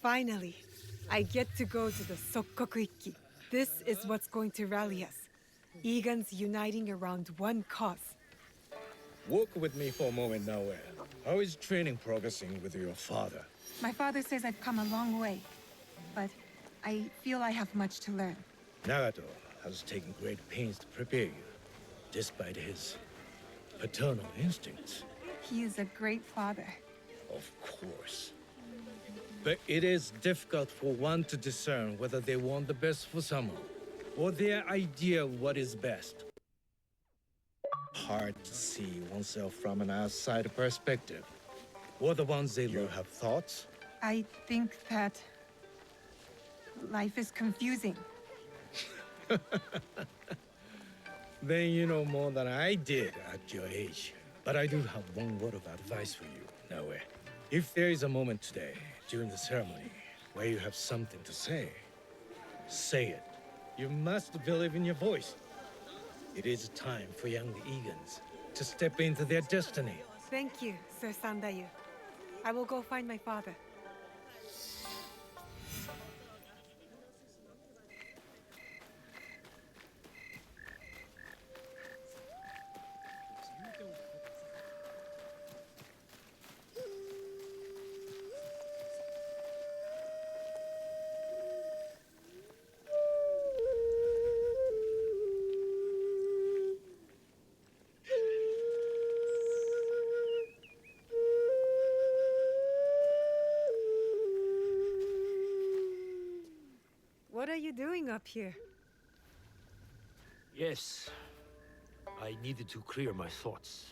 Finally, I get to go to the Sokkoku-ikki. This is what's going to rally us. Egan's uniting around one cause. Walk with me for a moment, Naoe. How is training progressing with your father? My father says I've come a long way, but I feel I have much to learn. Nagato has taken great pains to prepare you, despite his paternal instincts. He is a great father. Of course. But it is difficult for one to discern whether they want the best for someone, or their idea of what is best. Hard to see oneself from an outside perspective, or the ones they love. You have thoughts? I think that life is confusing. Then you know more than I did at your age. But I do have one word of advice for you, Naoe. If there is a moment today, during the ceremony, where you have something to say, say it. You must believe in your voice. It is time for young Egans to step into their destiny. Thank you, Sir Sandayu. I will go find my father. What are you doing up here? Yes. I needed to clear my thoughts.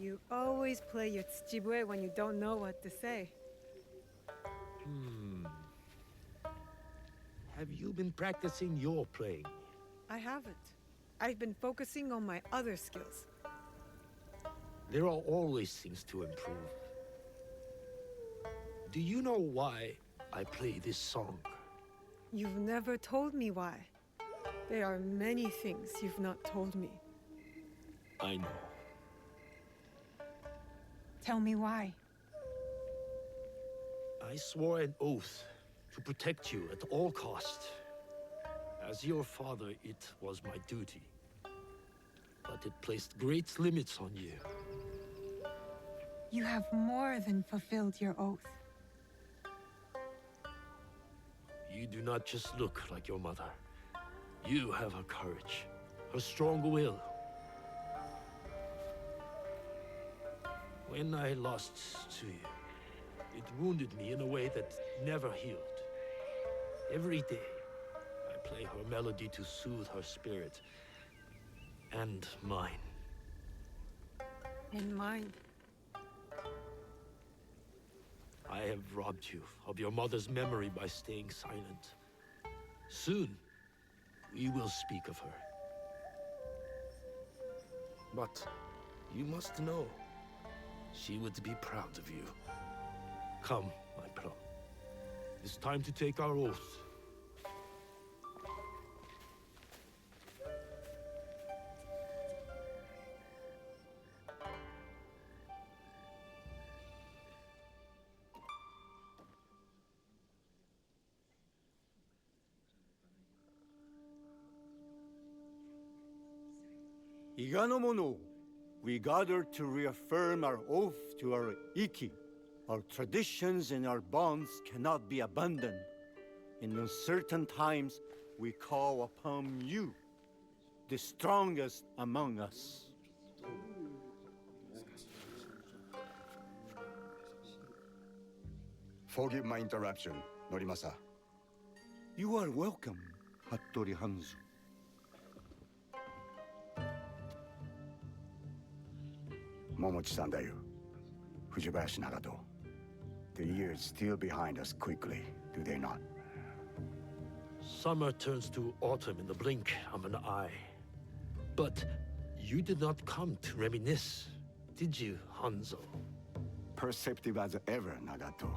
You always play your tsuchibue when you don't know what to say. Have you been practicing your playing? I haven't. I've been focusing on my other skills. There are always things to improve. Do you know why I play this song? You've never told me why. There are many things you've not told me. I know. Tell me why. I swore an oath to protect you at all costs. As your father, it was my duty. But it placed great limits on you. You have more than fulfilled your oath. You do not just look like your mother. You have her courage, her strong will. When I lost to you, it wounded me in a way that never healed. Every day, I play her melody to soothe her spirit. And mine. And mine. I have robbed you of your mother's memory by staying silent. Soon, we will speak of her. But you must know, she would be proud of you. Come, my plum. It's time to take our oath. Iganomono, we gather to reaffirm our oath to our Ikki. Our traditions and our bonds cannot be abandoned. In uncertain times, we call upon you, the strongest among us. Forgive my interruption, Norimasa. You are welcome, Hattori Hanzo. Momochi-san, Fujibayashi Nagato. The years steal behind us quickly, do they not? Summer turns to autumn in the blink of an eye. But you did not come to reminisce, did you, Hanzo? Perceptive as ever, Nagato.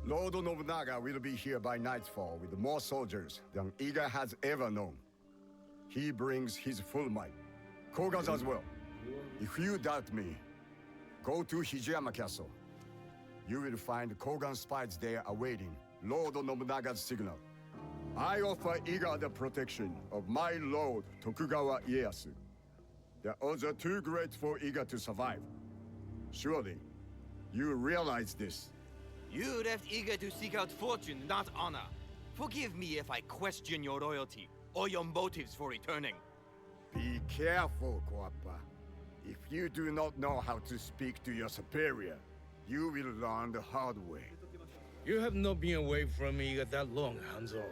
Lord Nobunaga will be here by nightfall with more soldiers than Iga has ever known. He brings his full might. Koga's as well. If you doubt me, go to Hijiyama Castle. you will find Kogan spies there awaiting Lord Nobunaga's signal. I offer Iga the protection of my lord Tokugawa Ieyasu. The odds are too great for Iga to survive. Surely, you realize this. You left Iga to seek out fortune, not honor. Forgive me if I question your loyalty or your motives for returning. Be careful, Guapa. If you do not know how to speak to your superior, you will learn the hard way. You have not been away from me that long, Hanzo.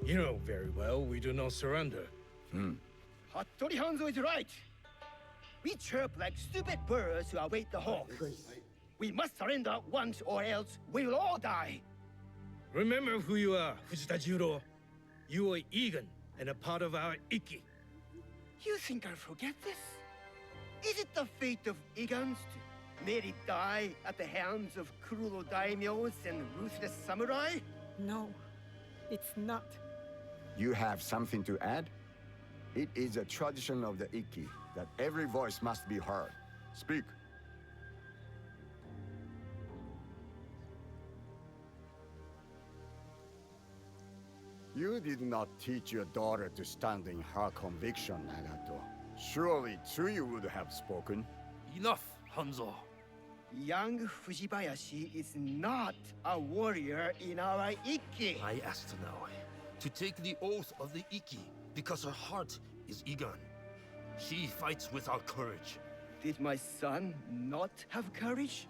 You know very well we do not surrender. Hattori Hanzo is right. We chirp like stupid birds who await the hawk. We must surrender once or else we will all die. Remember who you are, Fujita Jiro. You are Egan and a part of our Ikki. You think I'll forget this? Is it the fate of Igans to merely die at the hands of cruel daimyos and ruthless samurai? No, it's not. You have something to add? It is a tradition of the Ikki that every voice must be heard. Speak. You did not teach your daughter to stand in her conviction, Nagato. Surely Tsuyu would have spoken. Enough, Hanzo. Young Fujibayashi is not a warrior in our Ikki. I asked Naoe to take the oath of the Ikki because her heart is Igan. She fights with our courage. Did my son not have courage?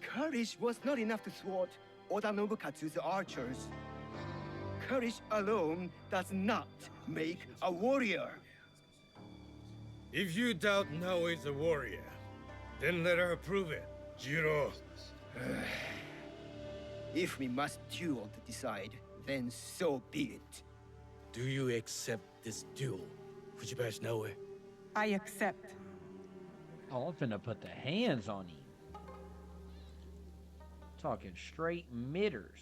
Courage was not enough to thwart Oda Nobukatsu's archers. Courage alone does not make a warrior. If you doubt Naoe is a warrior, then let her prove it, Jiro. If we must duel to decide, then so be it. Do you accept this duel, Fujibayashi Naoe? I accept. Oh, I'm finna put the hands on him. Talking straight mitters.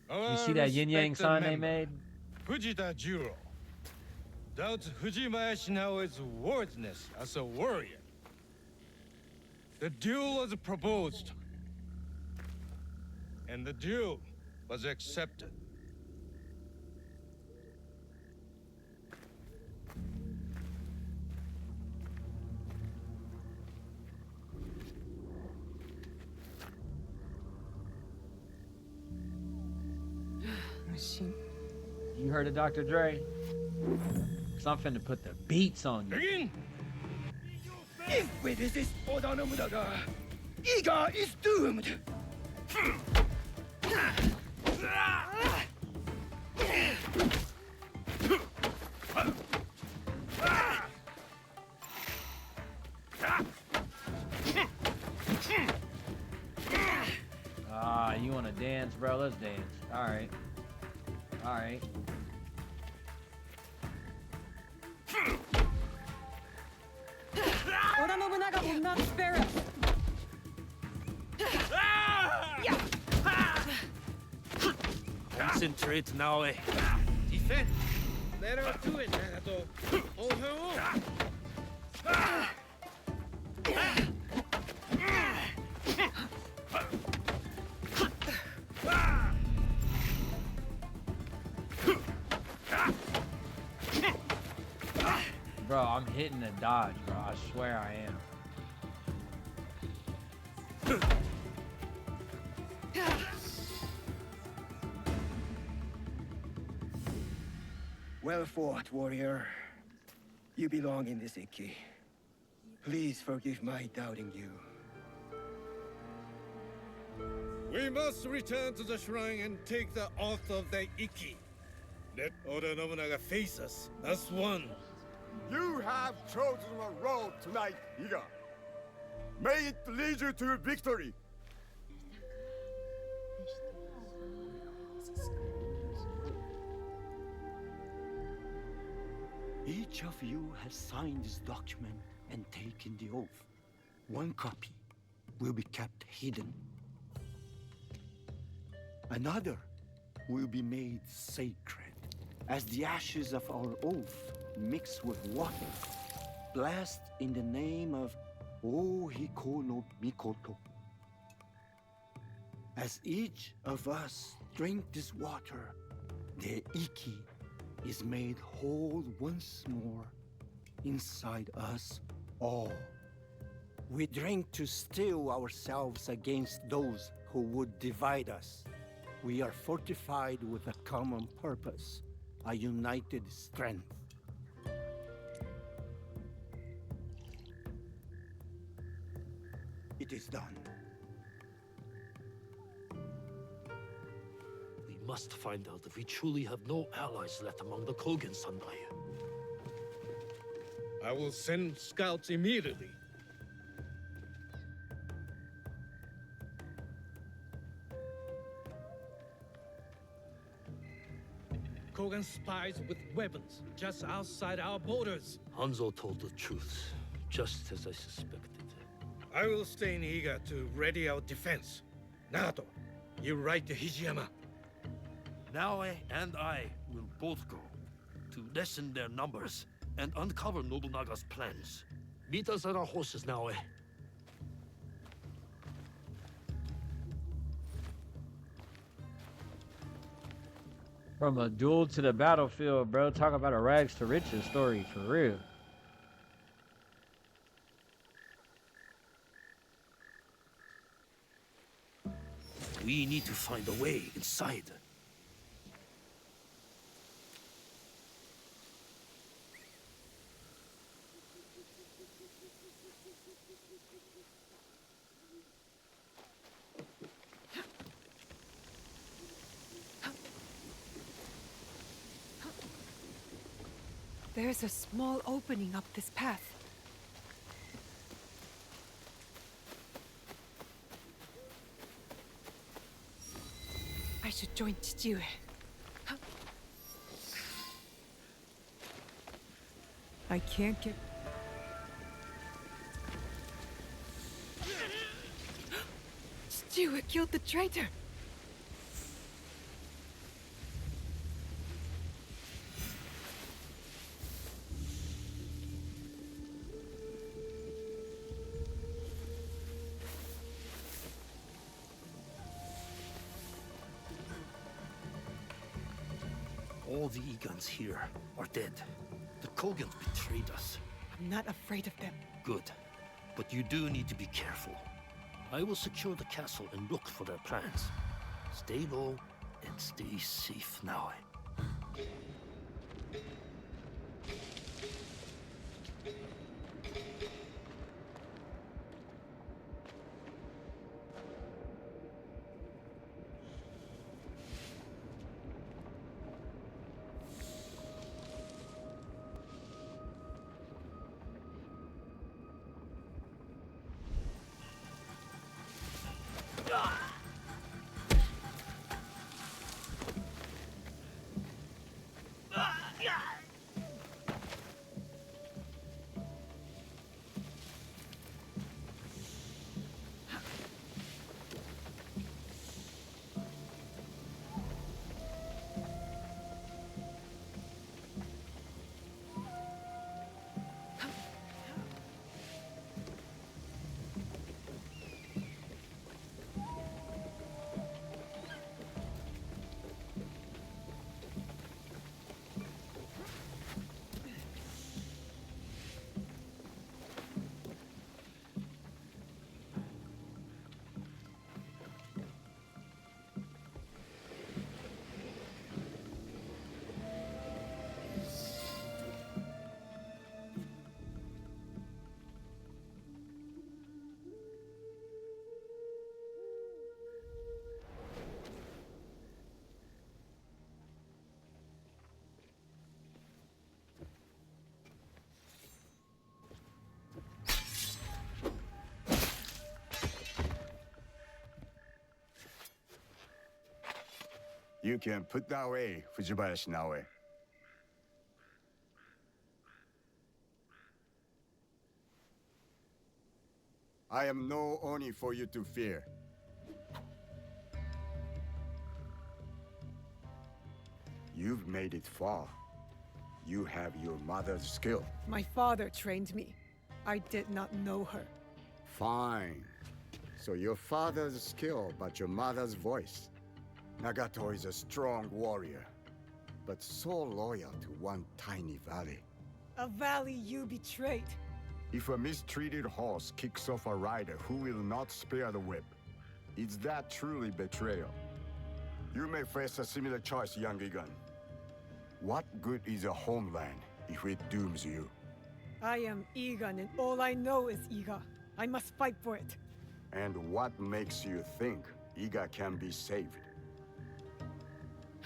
You see that yin yang sign they made? Fujita Jiro. Doubts Fujibayashi Naoe's worthiness as a warrior. The duel was proposed, and the duel was accepted. Machine. You heard of Dr. Dre? Cause I'm finna put the beats on you. Begin! If we resist Oda Nobunaga, Iga is doomed! Ah, you wanna dance, bro? Let's dance. Alright. Alright. Oda Nobunaga will not spare us. Concentrate, Naoe. Defend! Let her do it, Nagato. On her own. Bro, I'm hitting the dodge, bro. I swear I am. Well fought, warrior. You belong in this Ikki. Please forgive my doubting you. We must return to the shrine and take the oath of the Ikki. Let Oda Nobunaga face us as one. You have chosen a road tonight, Iga. May it lead you to victory. Each of you has signed this document and taken the oath. One copy will be kept hidden. Another will be made sacred. As the ashes of our oath mix with water, blessed in the name of Ohiko no Mikoto. As each of us drink this water, the Iki is made whole once more inside us all. We drink to steel ourselves against those who would divide us. We are fortified with a common purpose, a united strength. It is done. We must find out if we truly have no allies left among the Kogan, Sandai. I will send scouts immediately. Kogan spies with weapons just outside our borders. Hanzo told the truth, just as I suspected. I will stay in Iga to ready our defense. Nagato, you ride to Hijiyama. Naoe and I will both go to lessen their numbers and uncover Nobunaga's plans. Meet us at our horses, Naoe. From a duel to the battlefield, bro. Talk about a rags to riches story, for real. We need to find a way inside. There's a small opening up this path. I should join Chichiue. I can't get... Chichiue killed the traitor! All the Egons here are dead. The Kogans betrayed us. I'm not afraid of them. Good. But you do need to be careful. I will secure the castle and look for their plans. Stay low and stay safe now. You can put that away, Fujibayashi Naoe. I am no Oni for you to fear. You've made it far. You have your mother's skill. My father trained me. I did not know her. Fine. So your father's skill, but your mother's voice. Nagato is a strong warrior, but so loyal to one tiny valley. A valley you betrayed. If a mistreated horse kicks off a rider who will not spare the whip, is that truly betrayal? You may face a similar choice, young Egan. What good is a homeland if it dooms you? I am Egan, and all I know is Iga. I must fight for it. And what makes you think Iga can be saved?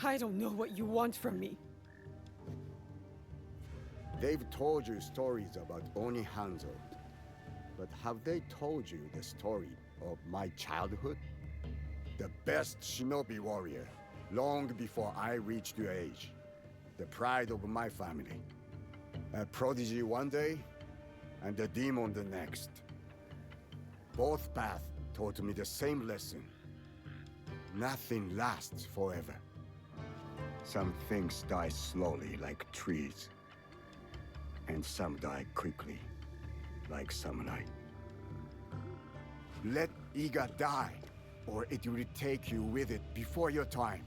I don't know what you want from me. They've told you stories about Oni Hanzo, but have they told you the story of my childhood? The best shinobi warrior, long before I reached your age. The pride of my family. A prodigy one day, and a demon the next. Both paths taught me the same lesson. Nothing lasts forever. Some things die slowly like trees. And some die quickly, like samurai. Let Iga die, or it will take you with it before your time.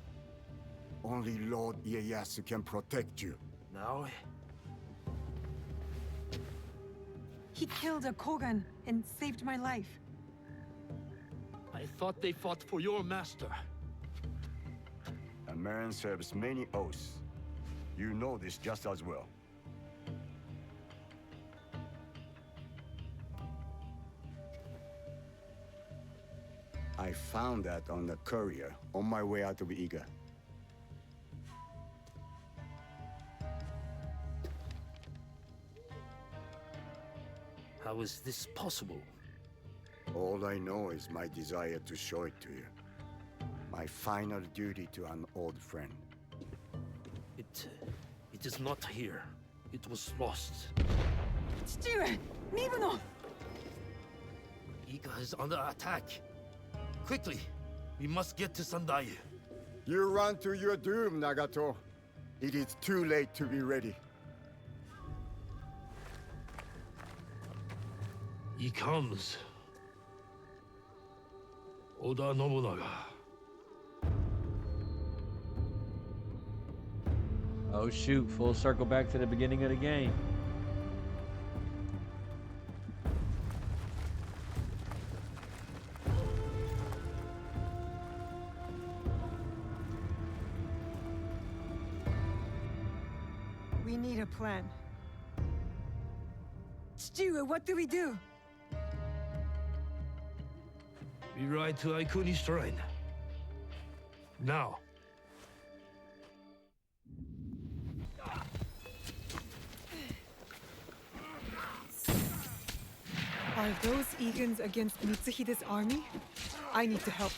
Only Lord Ieyasu can protect you. Now? He killed a Kogan and saved my life. I thought they fought for your master. A man serves many oaths. You know this just as well. I found that on the courier on my way out of Iga. How is this possible? All I know is my desire to show it to you. My final duty to an old friend. It is not here. It was lost. Chichiue! Mibuno! Iga is under attack. Quickly, we must get to Sendai. You run to your doom, Nagato. It is too late to be ready. He comes. Oda Nobunaga. Oh shoot, full circle back to the beginning of the game. We need a plan. Chichiue, what do we do? We ride to Aikuni Shrine. Now. Are those Egans against Mitsuhide's army? I need to help.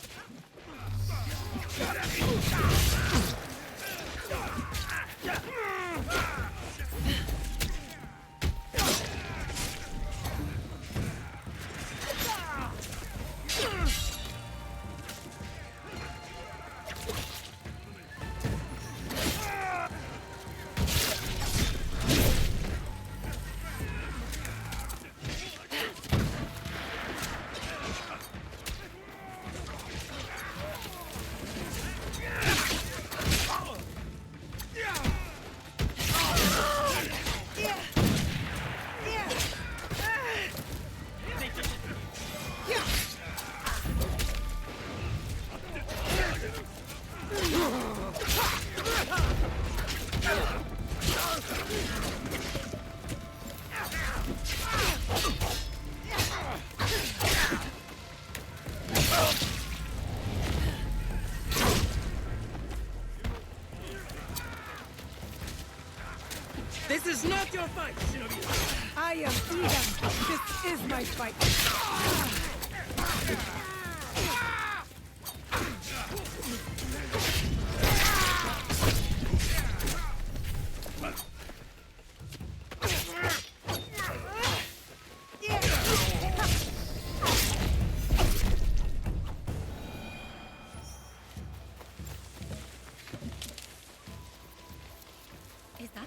This is not your fight, Shinobi! I am Egan. This is my fight.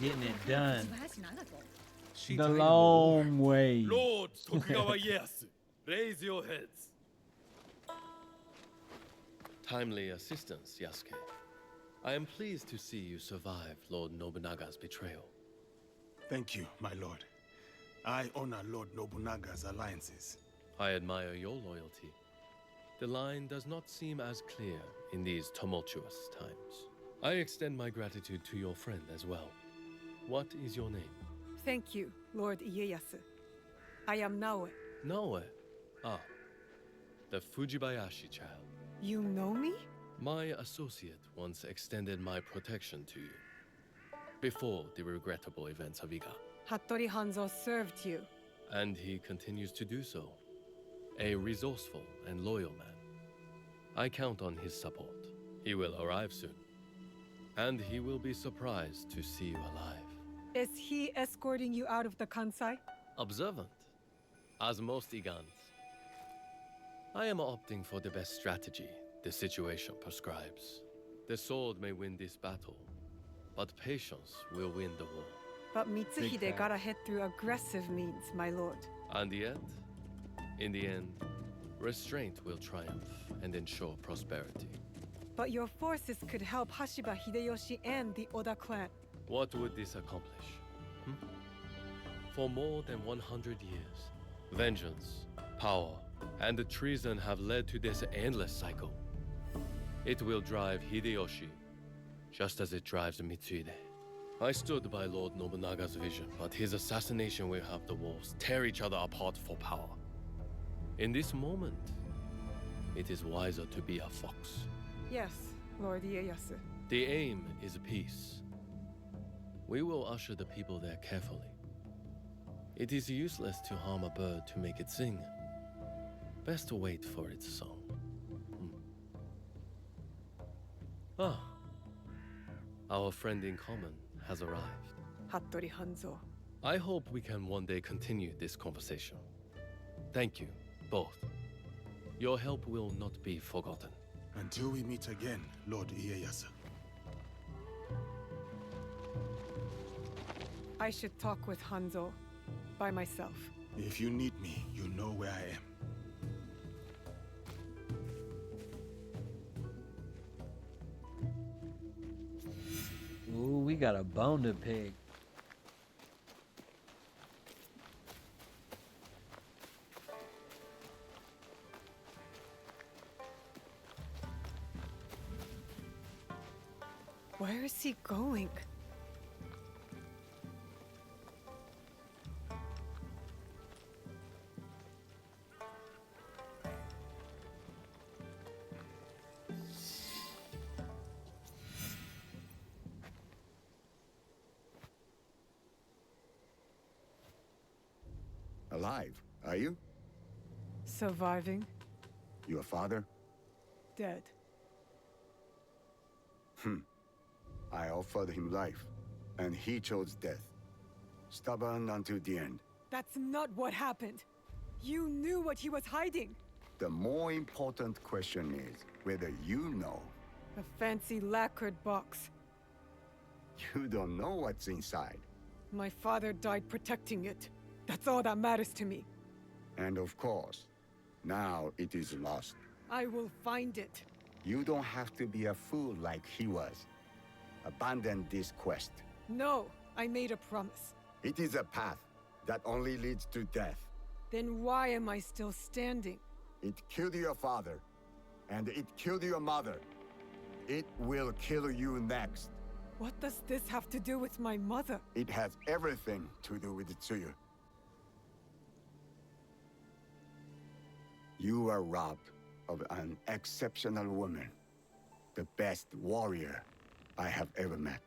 getting it done. 知 The 体の long way. Lord Tokugawa Ieyasu, raise your heads. Timely assistance, Yasuke. I am pleased to see you survive Lord Nobunaga's betrayal. Thank you, my lord. I honor Lord Nobunaga's alliances. I admire your loyalty. The line does not seem as clear in these tumultuous times. I extend my gratitude to your friend as well. What is your name? Thank you, Lord Ieyasu. I am Naoe. Naoe. Ah, the Fujibayashi child. You know me? My associate once extended my protection to you. Before the regrettable events of Iga. Hattori Hanzo served you. And he continues to do so. A resourceful and loyal man. I count on his support. He will arrive soon. And he will be surprised to see you alive. Is he escorting you out of the Kansai? Observant, as most Igans. I am opting for the best strategy the situation prescribes. The sword may win this battle, but patience will win the war. But Mitsuhide got ahead through aggressive means, my lord. And yet, in the end, restraint will triumph and ensure prosperity. But your forces could help Hashiba Hideyoshi and the Oda clan. What would this accomplish? For more than 100 years, vengeance, power, and treason have led to this endless cycle. It will drive Hideyoshi, just as it drives Mitsuhide. I stood by Lord Nobunaga's vision, but his assassination will have the wolves tear each other apart for power. In this moment, it is wiser to be a fox. Yes, Lord Ieyasu. The aim is peace. We will usher the people there carefully. It is useless to harm a bird to make it sing. Best to wait for its song. Ah, our friend in common has arrived. Hattori Hanzo. I hope we can one day continue this conversation. Thank you, both. Your help will not be forgotten. Until we meet again, Lord Ieyasu. I should talk with Hanzo by myself. If you need me, you know where I am. Ooh, we got a bone to pick. Where is he going? Alive, are you? Surviving, Your father? dead. I offered him life, and he chose death. Stubborn until the end. That's not what happened. You knew what he was hiding. The more important question is whether you know. A fancy lacquered box. You don't know what's inside. My father died protecting it. That's all that matters to me. And of course, now it is lost. I will find it. You don't have to be a fool like he was. Abandon this quest. No, I made a promise. It is a path that only leads to death. Then why am I still standing? It killed your father, and it killed your mother. It will kill you next. What does this have to do with my mother? It has everything to do with Tsuyu. You are robbed of an exceptional woman. The best warrior I have ever met.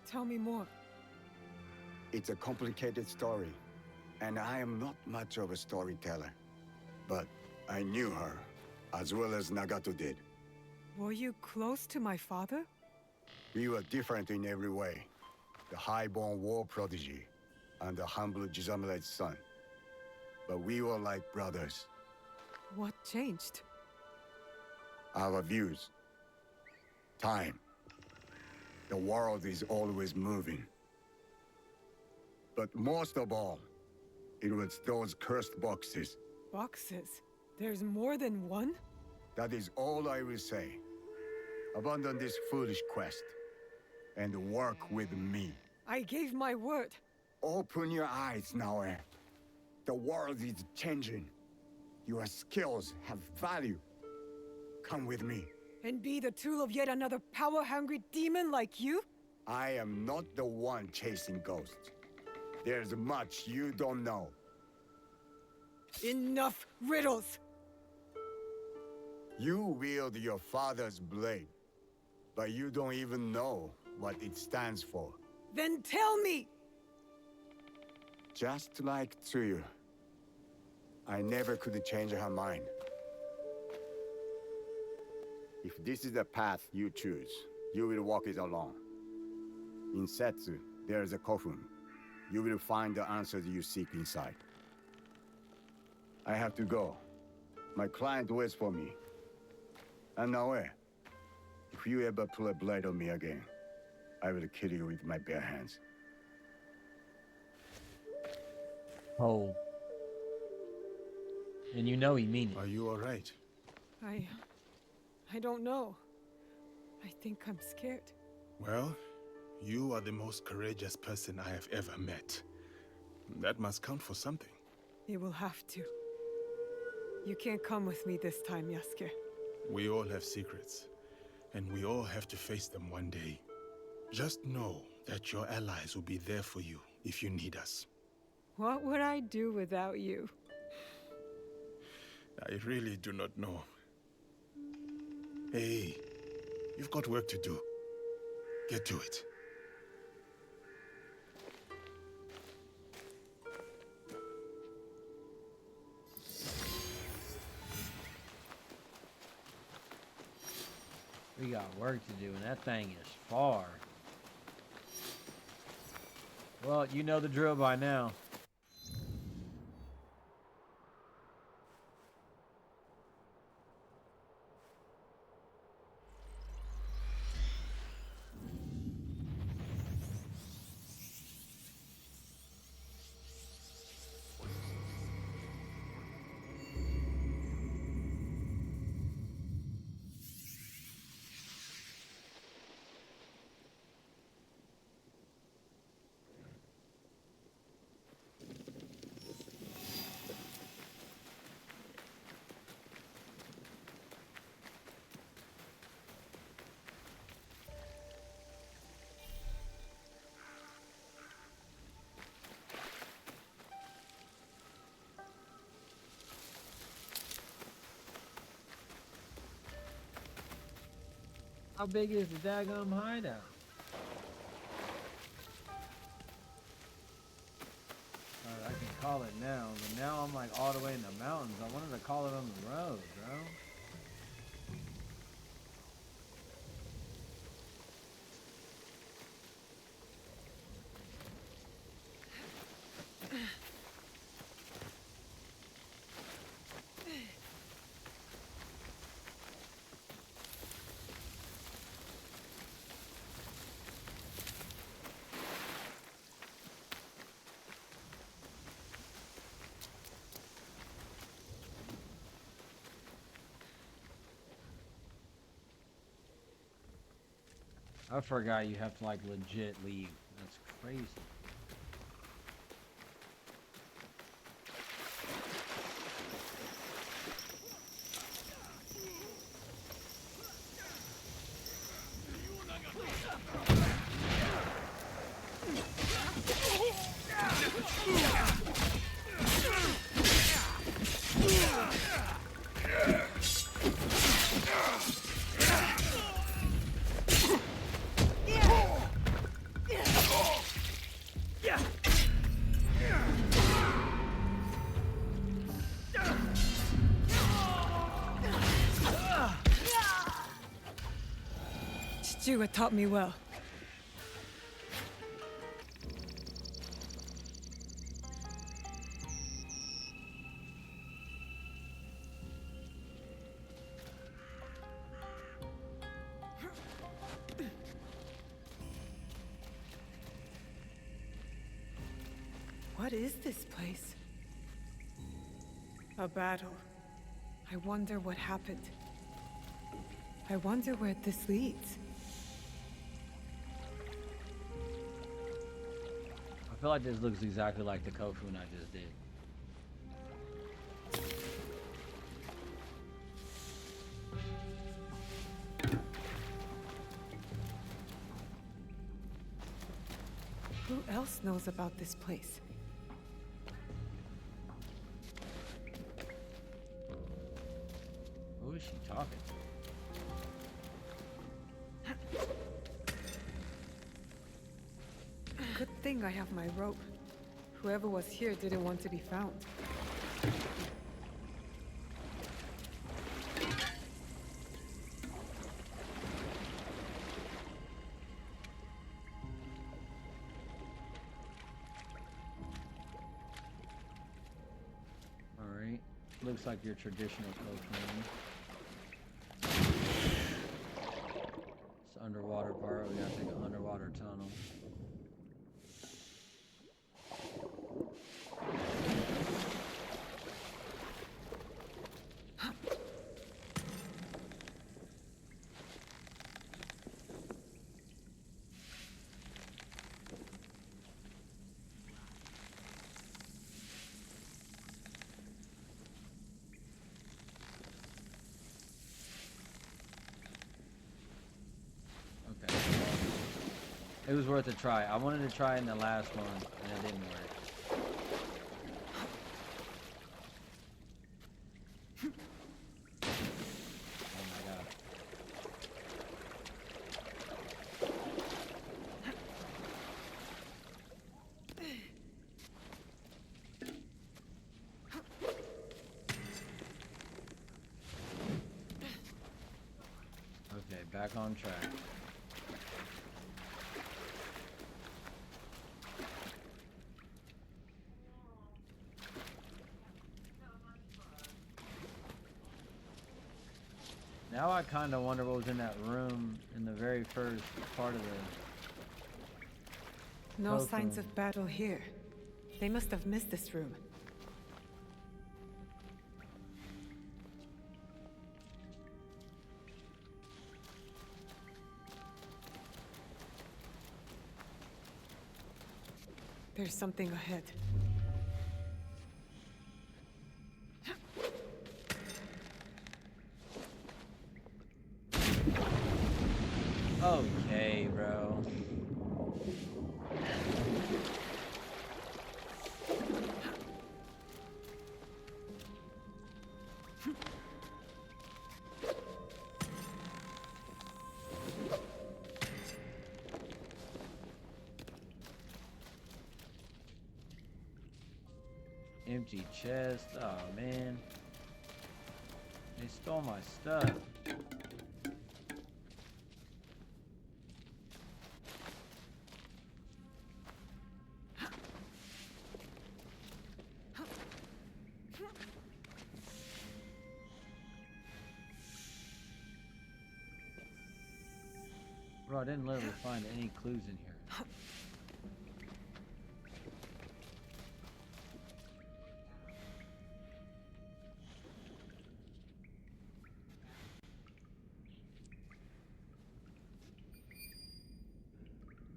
Tell me more. It's a complicated story, and I am not much of a storyteller. But I knew her, as well as Nagato did. Were you close to my father? We were different in every way. The high-born war prodigy, and the humble Jizamure's son. But we were like brothers. What changed? Our views. Time. The world is always moving. But most of all, it was those cursed boxes. Boxes? There's more than one? That is all I will say. Abandon this foolish quest and work with me. I gave my word. Open your eyes, Naoe. The world is changing. Your skills have value. Come with me. And be the tool of yet another power-hungry demon like you? I am not the one chasing ghosts. There's much you don't know. Enough riddles! You wield your father's blade, but you don't even know what it stands for. Then tell me! Just like Tsuyu, I never could change her mind. If this is the path you choose, you will walk it alone. In Setsu, there is a coffin. You will find the answers you seek inside. I have to go. My client waits for me. And Naoe, if you ever pull a blade on me again, I will kill you with my bare hands. Oh. And you know he mean it. Are you all right? I don't know. I think I'm scared. Well, you are the most courageous person I have ever met. That must count for something. It will have to. You can't come with me this time, Yasuke. We all have secrets, and we all have to face them one day. Just know that your allies will be there for you if you need us. What would I do without you? I really do not know. Hey, you've got work to do. Get to it. We got work to do, and that thing is far. Well, you know the drill by now. How big is the daggum hideout? I can call it now, but now I'm like all the way in the mountains. I wanted to call it on the road, bro. I forgot you have to like legit leave. That's crazy. Chua taught me well. What is this place? A battle. I wonder what happened. I wonder where this leads. I feel like this looks exactly like the Kofun I just did. Who else knows about this place? Who is she talking to? Good thing I have my rope. Whoever was here didn't want to be found. Alright. Looks like your traditional Kofun. It's underwater part. We gotta take an underwater tunnel. Okay. It was worth a try. I wanted to try in the last one, and it didn't work. Oh my god. Okay, back on track. Now I kind of wonder what was in that room in the very first part of the... No Kofun. signs of battle here. They must have missed this room. There's something ahead. Okay, bro. Empty chest. Oh, man. They stole my stuff. Bro, I didn't literally find any clues in here.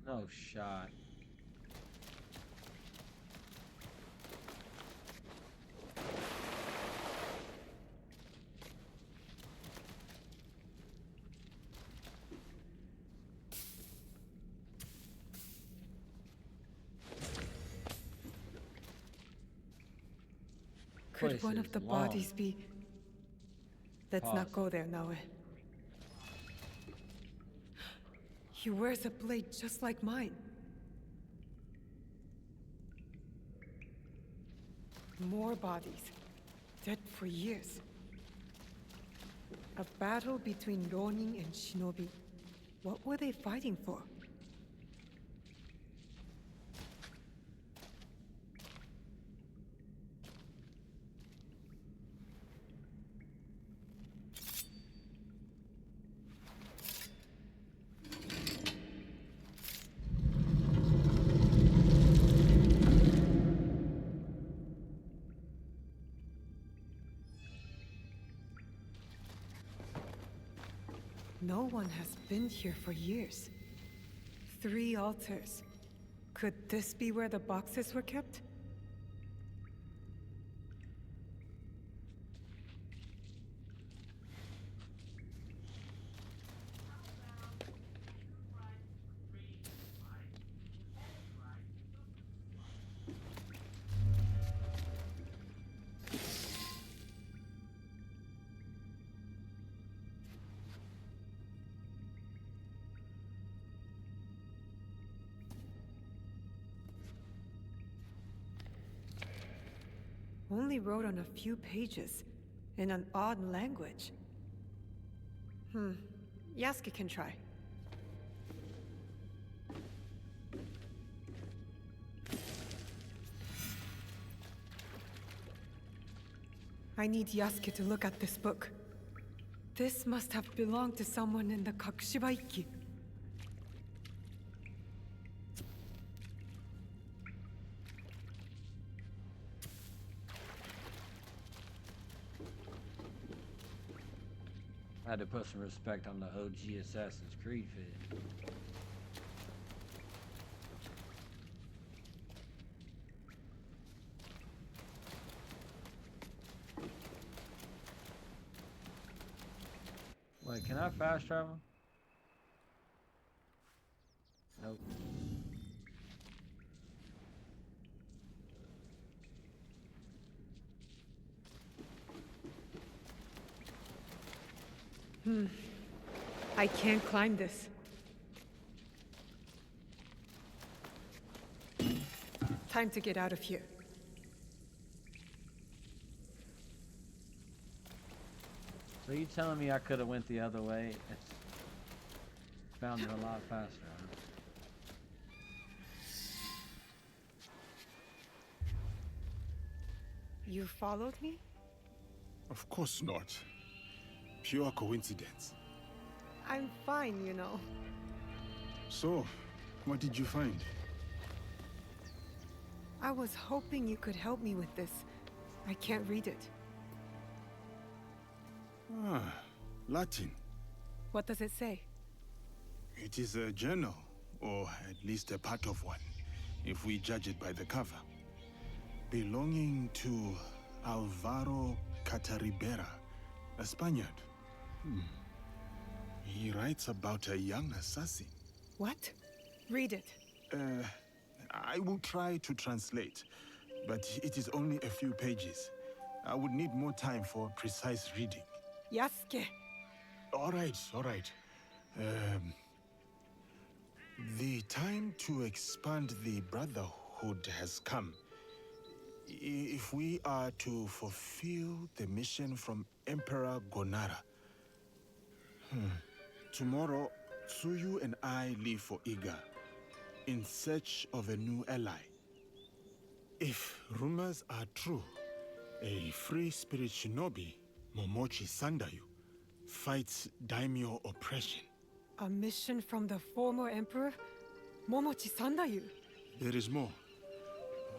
No shot. Could Place one is of the long. bodies be... Let's Pause. not go there, Naue. He wears a blade just like mine. More bodies. Dead for years. A battle between Ronin and Shinobi. What were they fighting for? No one has been here for years. 3 altars. Could this be where the boxes were kept? Only wrote on a few pages, in an odd language. Yasuke can try. I need Yasuke to look at this book. This must have belonged to someone in the Kakushibaiki. I had to put some respect on the OG Assassin's Creed fit. Wait, can I fast travel? Nope. I can't climb this. Time to get out of here. So you telling me I could have went the other way? It's found it a lot faster, huh? You followed me? Of course not. Pure coincidence. I'm fine, you know. So, what did you find? I was hoping you could help me with this. I can't read it. Ah, Latin. What does it say? It is a journal, or at least a part of one, if we judge it by the cover. Belonging to Alvaro Cataribera, a Spaniard. He writes about a young assassin. What? Read it. I will try to translate, but it is only a few pages. I would need more time for precise reading. Yasuke! All right, all right. The time to expand the Brotherhood has come. If we are to fulfill the mission from Emperor Gonara. Tomorrow, Tsuyu and I leave for Iga, in search of a new ally. If rumors are true, a free spirit shinobi, Momochi Sandayu, fights daimyo oppression. A mission from the former emperor? Momochi Sandayu? There is more.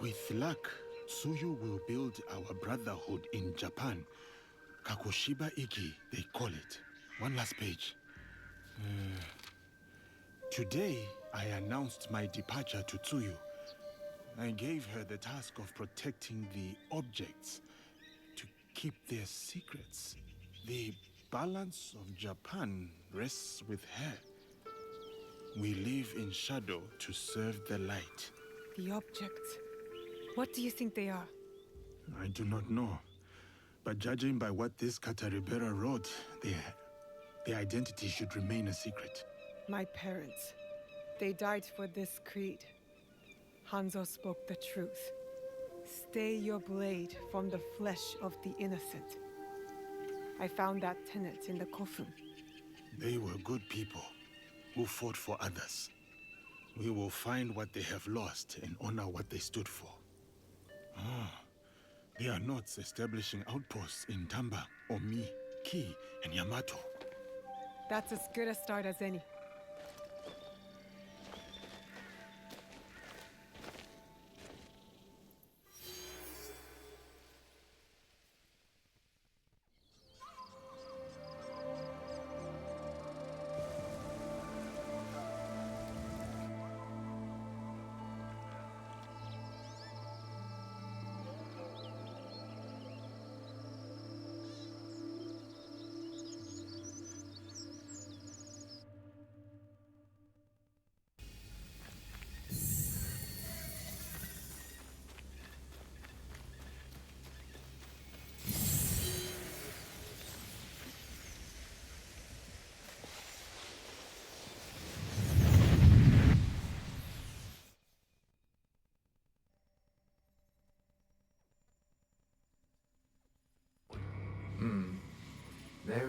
With luck, Tsuyu will build our brotherhood in Japan. Kakushiba Iki, they call it. One last page. Today, I announced my departure to Tsuyu. I gave her the task of protecting the objects, to keep their secrets. The balance of Japan rests with her. We live in shadow to serve the light. The objects. What do you think they are? I do not know. But judging by what this Cataribera wrote, their identity should remain a secret. My parents. They died for this creed. Hanzo spoke the truth. Stay your blade from the flesh of the innocent. I found that tenet in the Kofun. They were good people who fought for others. We will find what they have lost and honor what they stood for. They are not establishing outposts in Tamba, Omi, Ki, and Yamato. That's as good a start as any.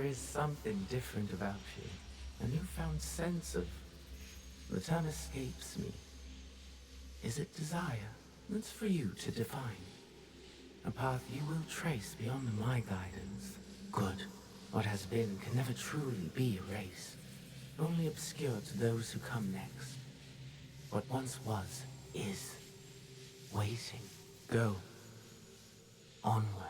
is something different about you. A newfound sense of... The term escapes me. Is it desire? That's for you to define. A path you will trace beyond my guidance. Good. What has been can never truly be erased. Only obscured to those who come next. What once was, is. Waiting. Go. Onward.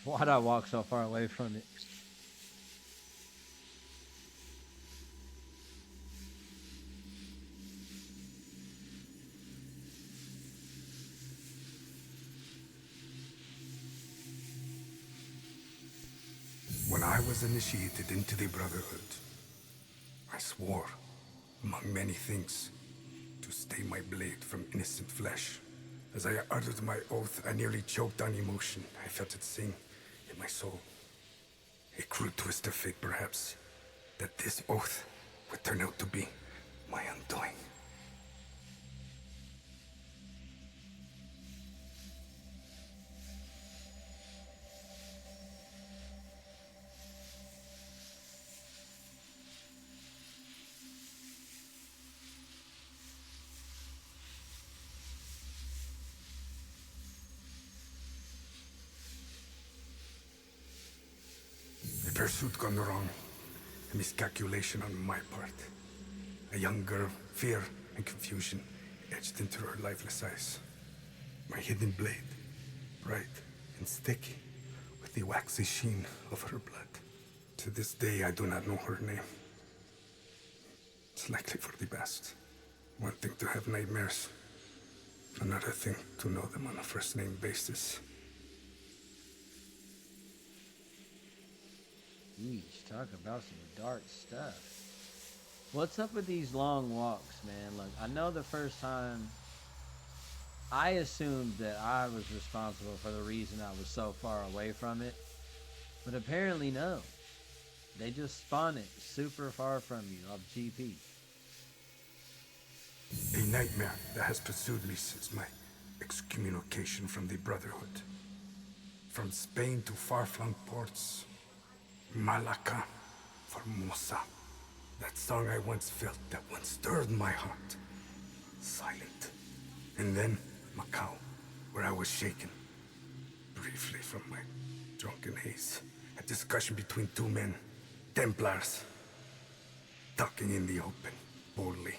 Why'd I walk so far away from it? When I was initiated into the Brotherhood, I swore, among many things, to stay my blade from innocent flesh. As I uttered my oath, I nearly choked on emotion. I felt it sing in my soul. A cruel twist of fate, perhaps, that this oath would turn out to be my undoing. A pursuit gone wrong. A miscalculation on my part. A young girl, fear and confusion etched into her lifeless eyes. My hidden blade, bright and sticky, with the waxy sheen of her blood. To this day, I do not know her name. It's likely for the best. One thing to have nightmares, another thing to know them on a first-name basis. Yeesh, talk about some dark stuff. What's up with these long walks, man? Look, I know the first time I assumed that I was responsible for the reason I was so far away from it, but apparently no. They just spawn it super far from you off GP. A nightmare that has pursued me since my excommunication from the Brotherhood. From Spain to far-flung ports, Malacca, Formosa. That song I once felt, that once stirred my heart. Silent. And then Macau, where I was shaken. Briefly from my drunken haze. A discussion between two men, Templars. Talking in the open, boldly,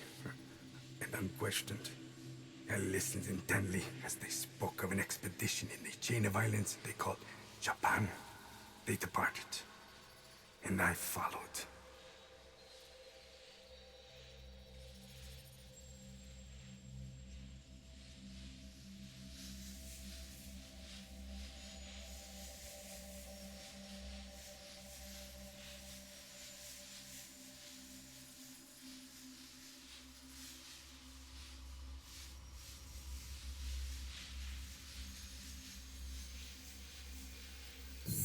and unquestioned. I listened intently as they spoke of an expedition in the chain of islands they called Japan. They departed, and I followed.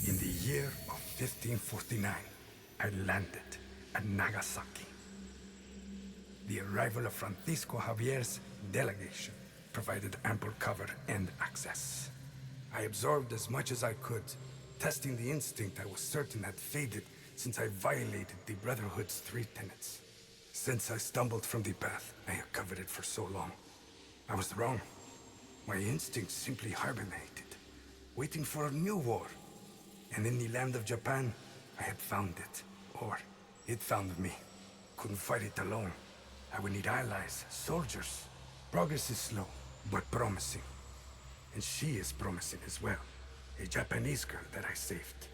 In the year of 1549, I landed at Nagasaki. The arrival of Francisco Javier's delegation provided ample cover and access. I absorbed as much as I could, testing the instinct I was certain had faded since I violated the Brotherhood's 3 tenets. Since I stumbled from the path I had coveted for so long, I was wrong. My instincts simply hibernated, waiting for a new war. And in the land of Japan, I had found it. Or, it found me. Couldn't fight it alone. I would need allies, soldiers. Progress is slow, but promising. And she is promising as well. A Japanese girl that I saved.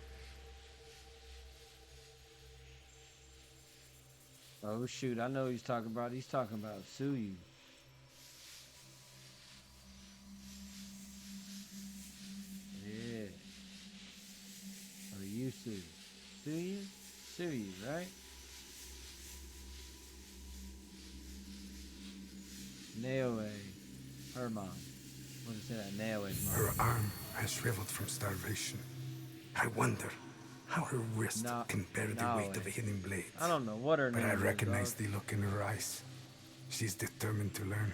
Oh shoot, I know what he's talking about. He's talking about Suyu. Yeah. Or Yusu. Suyu? Suyu, right? Naoe. Her mom. What did it say that? Naoe's mom. Her arm has shriveled from starvation. I wonder how her wrist can bear the weight of a hidden blade. I don't know what her name is. But I recognize dog. the look in her eyes. She's determined to learn.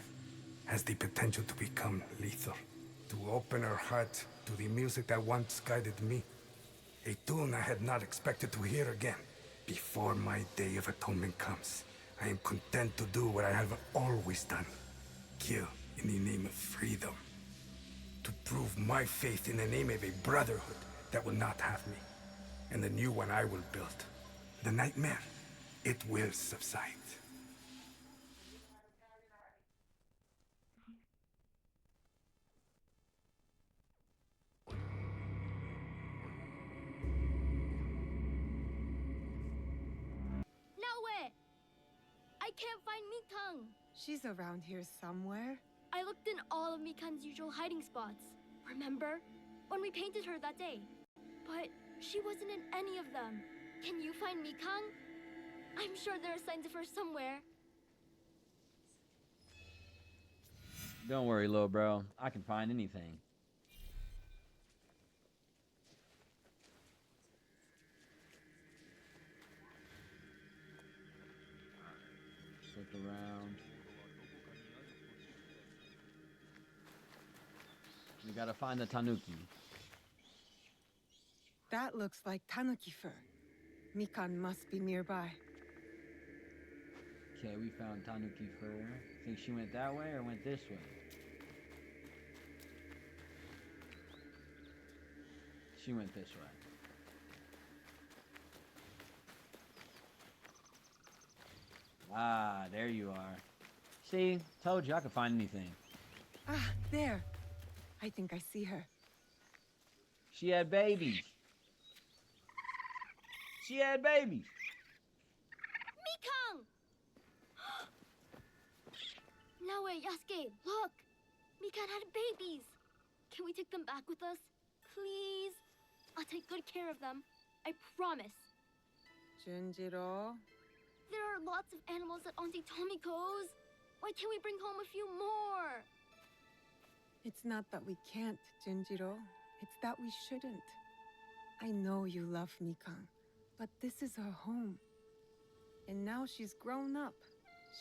Has the potential to become lethal. To open her heart to the music that once guided me. A tune I had not expected to hear again. Before my day of atonement comes, I am content to do what I have always done. Kill in the name of freedom. To prove my faith in the name of a brotherhood that will not have me. And the new one I will build. The nightmare, it will subside. Nowhere! I can't find Mikang! She's around here somewhere. I looked in all of Mikang's usual hiding spots. Remember? When we painted her that day. But she wasn't in any of them. Can you find Mikang? I'm sure there are signs of her somewhere. Don't worry, little bro. I can find anything. Just look around. We gotta find the Tanuki. That looks like tanuki fur. Mikan must be nearby. Okay, we found Tanuki fur. Think she went that way or went this way? She went this way. Ah, there you are. See, told you I could find anything. Ah, there. I think I see her. She had babies. She had babies. Mikang! Naoe, Yasuke, look! Mikan had babies. Can we take them back with us? Please? I'll take good care of them. I promise. Junjiro. There are lots of animals at Auntie Tomiko's. Why can't we bring home a few more? It's not that we can't, Junjiro. It's that we shouldn't. I know you love Mikang, but this is her home. And now she's grown up.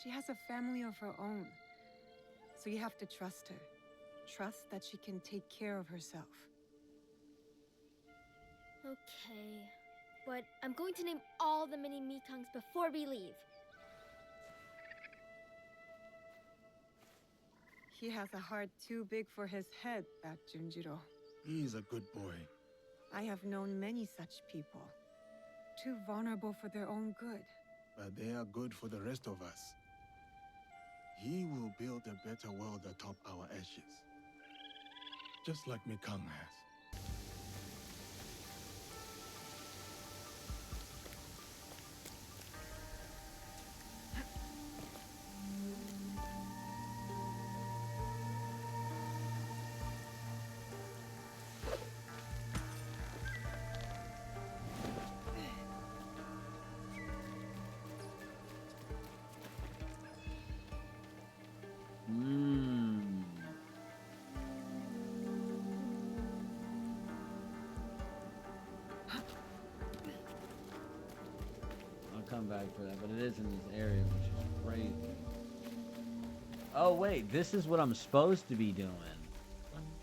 She has a family of her own. So you have to trust her. Trust that she can take care of herself. Okay, but I'm going to name all the mini Mikangs before we leave. He has a heart too big for his head, that Junjiro. He's a good boy. I have known many such people. Too vulnerable for their own good. But they are good for the rest of us. He will build a better world atop our ashes. Just like Mikang has. I'll come back for that, but it is in this area, which is crazy. Oh wait, this is what I'm supposed to be doing.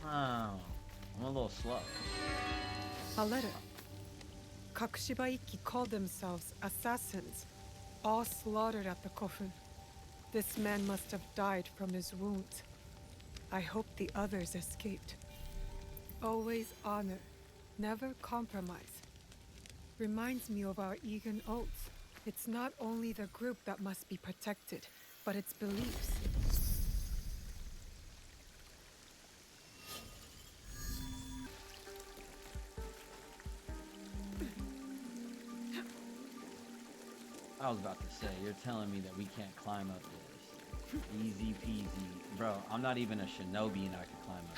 Oh, I'm a little slow. A letter. Kakushibaiki called themselves assassins, all slaughtered at the Kofun. This man must have died from his wounds. I hope the others escaped. Always honor, never compromise. Reminds me of our Egan oath. It's not only the group that must be protected, but its beliefs. I was about to say, you're telling me that we can't climb up this. Easy peasy. Bro, I'm not even a shinobi and I can climb up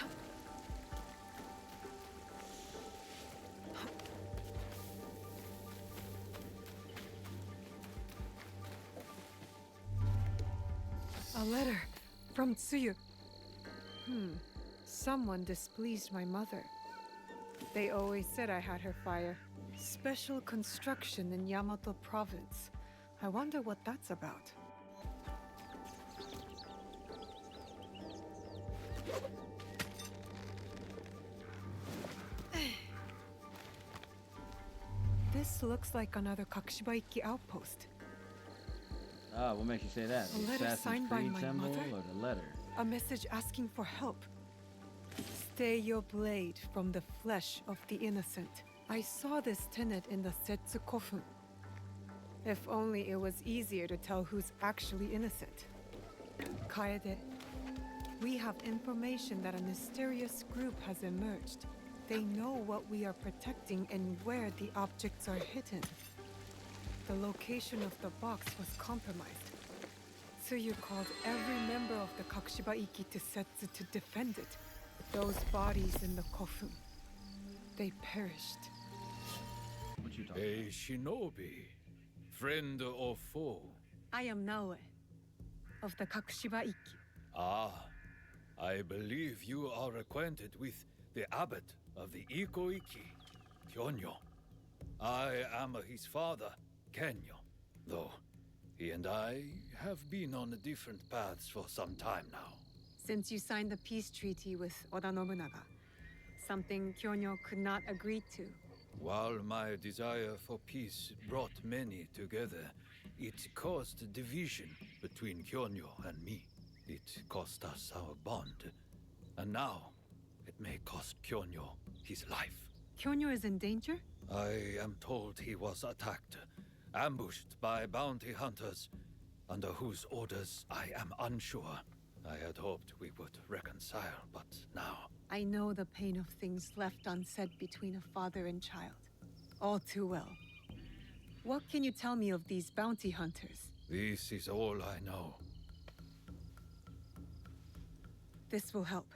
this. A letter from Tsuyu. Someone displeased my mother. They always said I had her fire. Special construction in Yamato province. I wonder what that's about. This looks like another Kakushibaiki outpost. Ah, what makes you say that? A The letter Assassin's signed by Creed my symbol mother? or the letter? A message asking for help. Stay your blade from the flesh of the innocent. I saw this tenet in the Setsu Kofun. If only it was easier to tell who's actually innocent. Kaede, we have information that a mysterious group has emerged. They know what we are protecting and where the objects are hidden. The location of the box was compromised. Tsuyu called every member of the Kakushibaiki to Setsu to defend it. Those bodies in the Kofun, they perished. What you talking A shinobi, friend or foe? I am Naoe, of the Kakushibaiki. Ah, I believe you are acquainted with the abbot of the Ikoiki, Kyonyo. I am his father, Kenyo, though he and I have been on different paths for some time now. Since you signed the peace treaty with Oda Nobunaga, something Kyonyo could not agree to. While my desire for peace brought many together, it caused division between Kyonyo and me. It cost us our bond, and now it may cost Kyonyo his life. Kyonyo is in danger? I am told he was attacked, ambushed by bounty hunters, under whose orders I am unsure. I had hoped we would reconcile, but now... I know the pain of things left unsaid between a father and child. All too well. What can you tell me of these bounty hunters? This is all I know. This will help.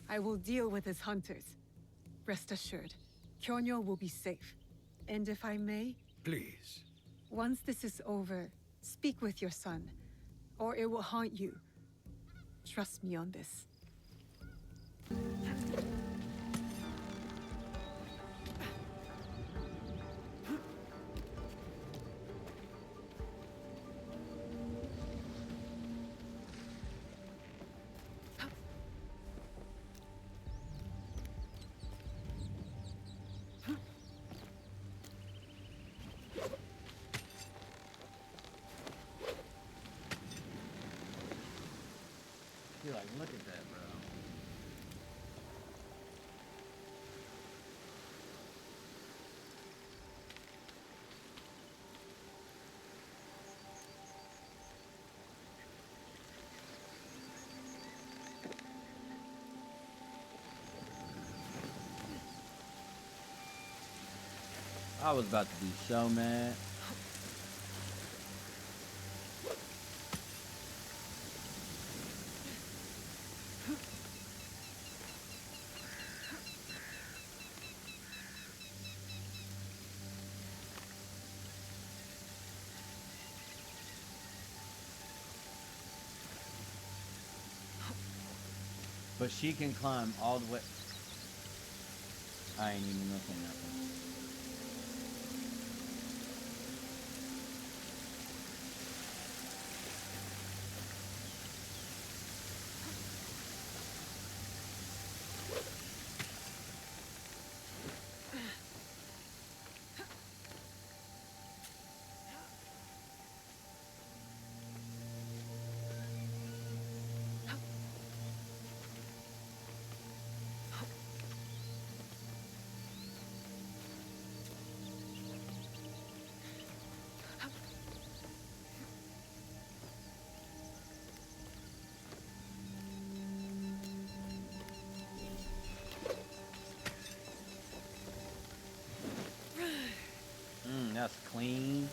I will deal with his hunters. Rest assured, Kyonyo will be safe. And if I may... Please. Once this is over, speak with your son, or it will haunt you. Trust me on this. You're like, look at that, bro. I was about to be so mad. But she can climb all the way. I ain't even looking at her. That's clean.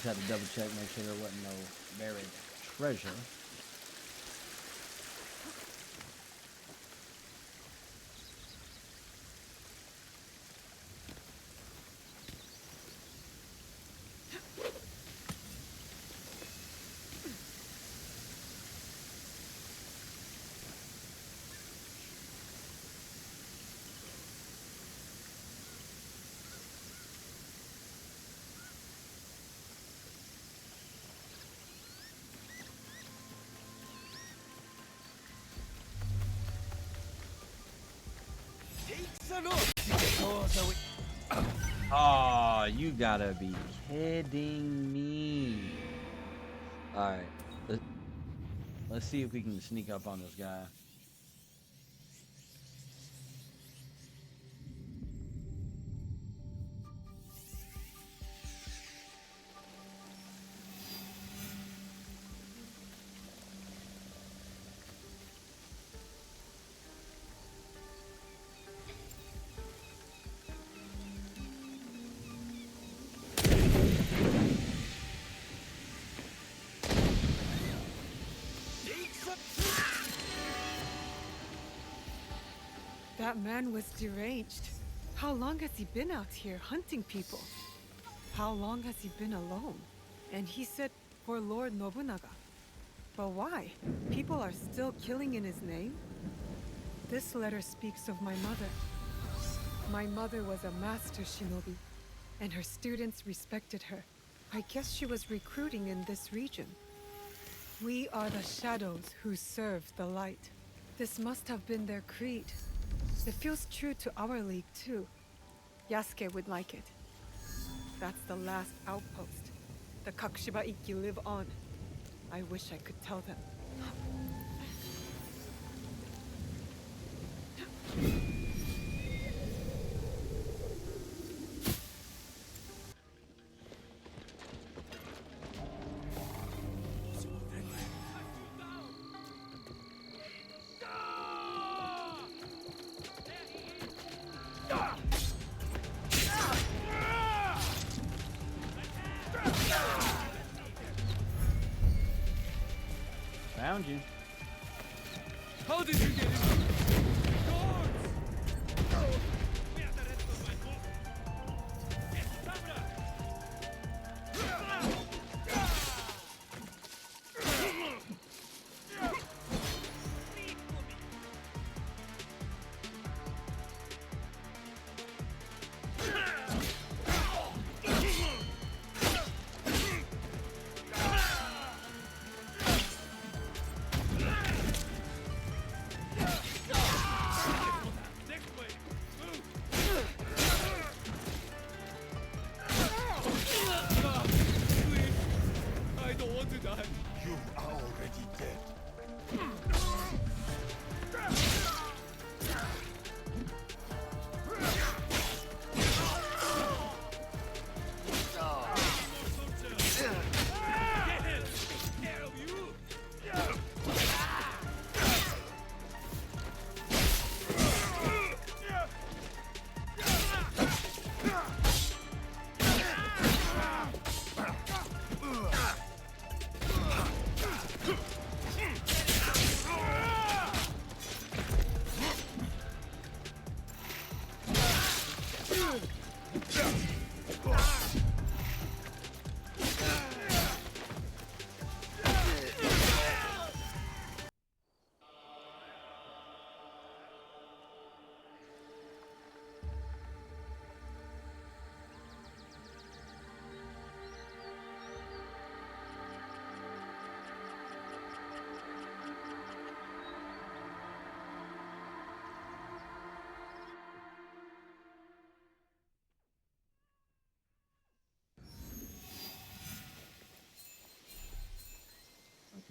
just had to double check, make sure there wasn't no buried treasure. Oh, you gotta be kidding me. Alright, let's see if we can sneak up on this guy. That man was deranged. How long has he been out here hunting people? How long has he been alone? And he said for Lord Nobunaga. But why? People are still killing in his name? This letter speaks of my mother. My mother was a master shinobi, and her students respected her. I guess she was recruiting in this region. We are the shadows who serve the light. This must have been their creed. It feels true to our league, too. Yasuke would like it. That's the last outpost. The Kakushiba Ikki live on. I wish I could tell them. Found you. How did you get in?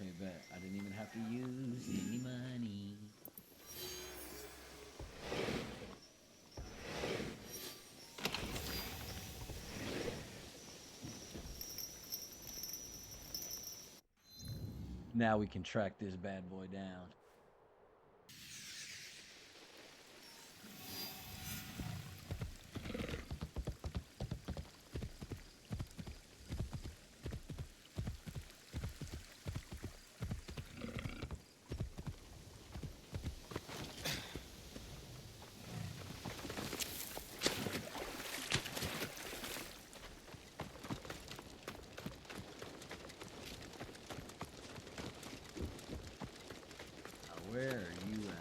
Okay, bet. I didn't even have to use any money. Now we can track this bad boy down. Where are you at?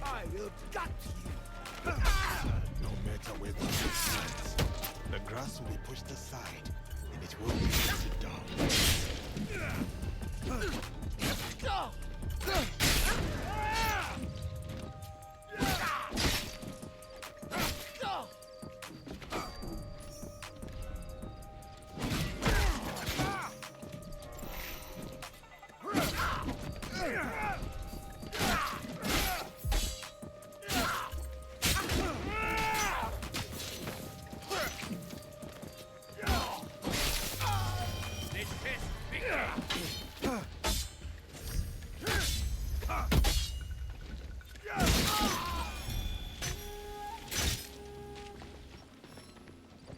I will gut you. No matter where the root stands, the grass will be pushed aside, and it will be rooted down.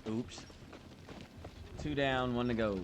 Oops. 2 down, 1 to go.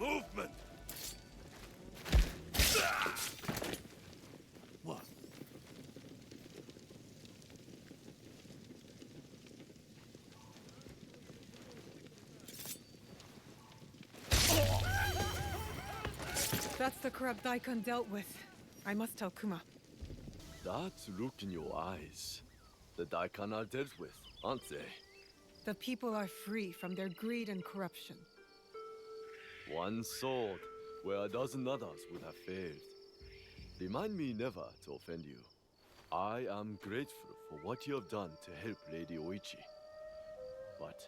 Movement! What? That's the corrupt Daikon dealt with. I must tell Kuma. That look in your eyes. The Daikon are dealt with, aren't they? The people are free from their greed and corruption. One sword, where a dozen others would have failed. Remind me never to offend you. I am grateful for what you have done to help Lady Oichi. But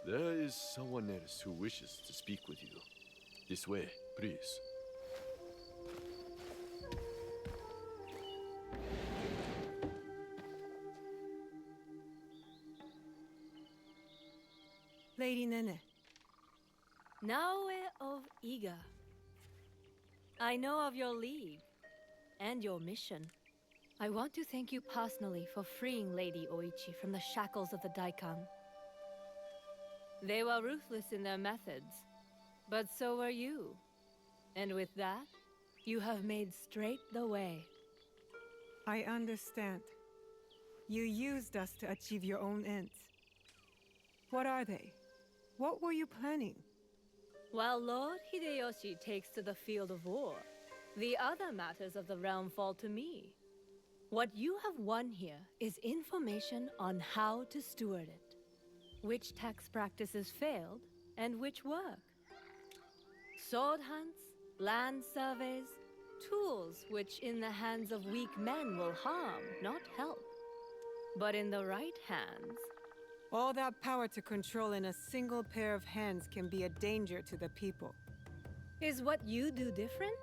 there is someone else who wishes to speak with you. This way, please. Lady Nene. Naue of Iga. I know of your league and your mission. I want to thank you personally for freeing Lady Oichi from the shackles of the Daikon. They were ruthless in their methods, but so were you. And with that, you have made straight the way. I understand. You used us to achieve your own ends. What are they? What were you planning? While Lord Hideyoshi takes to the field of war, the other matters of the realm fall to me. What you have won here is information on how to steward it. Which tax practices failed, and which work. Sword hunts, land surveys, tools which in the hands of weak men will harm, not help. But in the right hands... All that power to control in a single pair of hands can be a danger to the people. Is what you do different?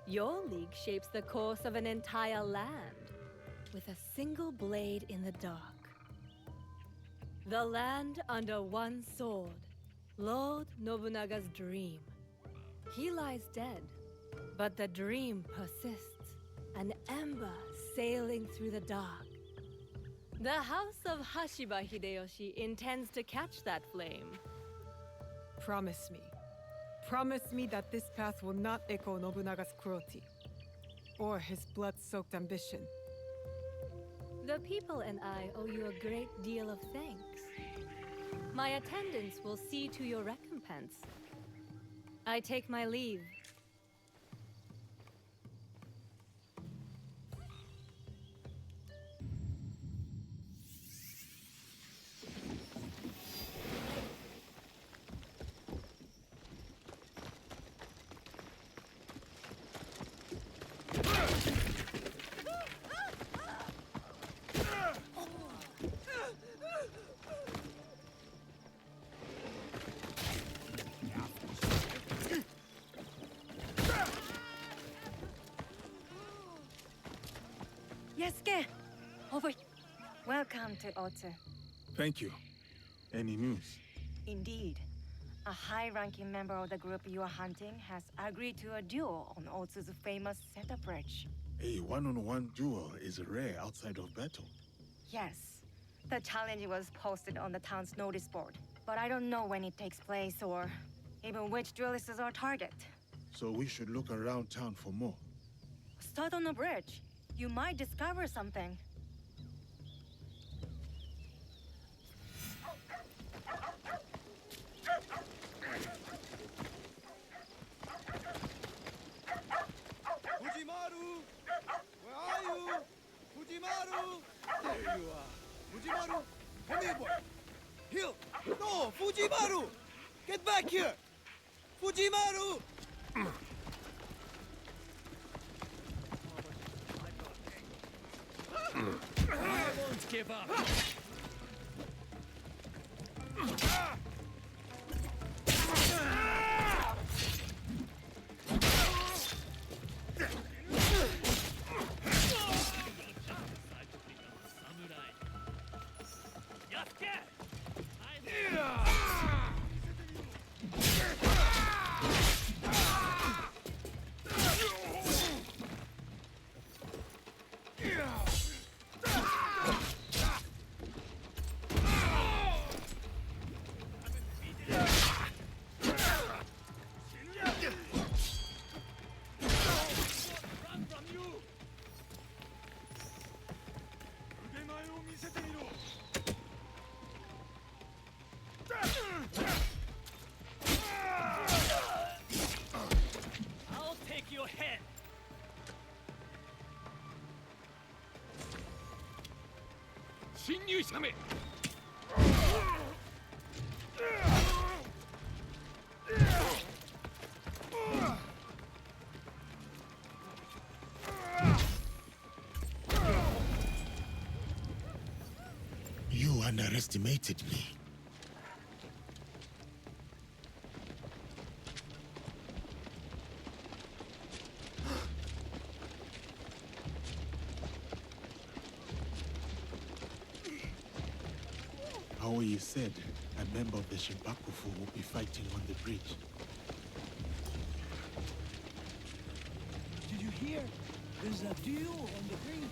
Your league shapes the course of an entire land, with a single blade in the dark. The land under one sword, Lord Nobunaga's dream. He lies dead, but the dream persists, an ember sailing through the dark. The house of Hashiba Hideyoshi intends to catch that flame. Promise me. Promise me that this path will not echo Nobunaga's cruelty, or his blood-soaked ambition. The people and I owe you a great deal of thanks. My attendants will see to your recompense. I take my leave. Yesuke! Over. Welcome to Otsu. Thank you. Any news? Indeed. A high-ranking member of the group you are hunting has agreed to a duel on Otsu's famous Zeta Bridge. A one-on-one duel is rare outside of battle. Yes. The challenge was posted on the town's notice board, but I don't know when it takes place or even which duelist is our target. So we should look around town for more. Start on the bridge. You might discover something. Fujimaru! Where are you? Fujimaru! There you are. Fujimaru, come here, boy. Heel! No, Fujimaru! Get back here! Fujimaru! I won't give up. I'll take your head. You underestimated me. Aoi said a member of the Shinpakufu will be fighting on the bridge. Did you hear? There's a duel on the bridge.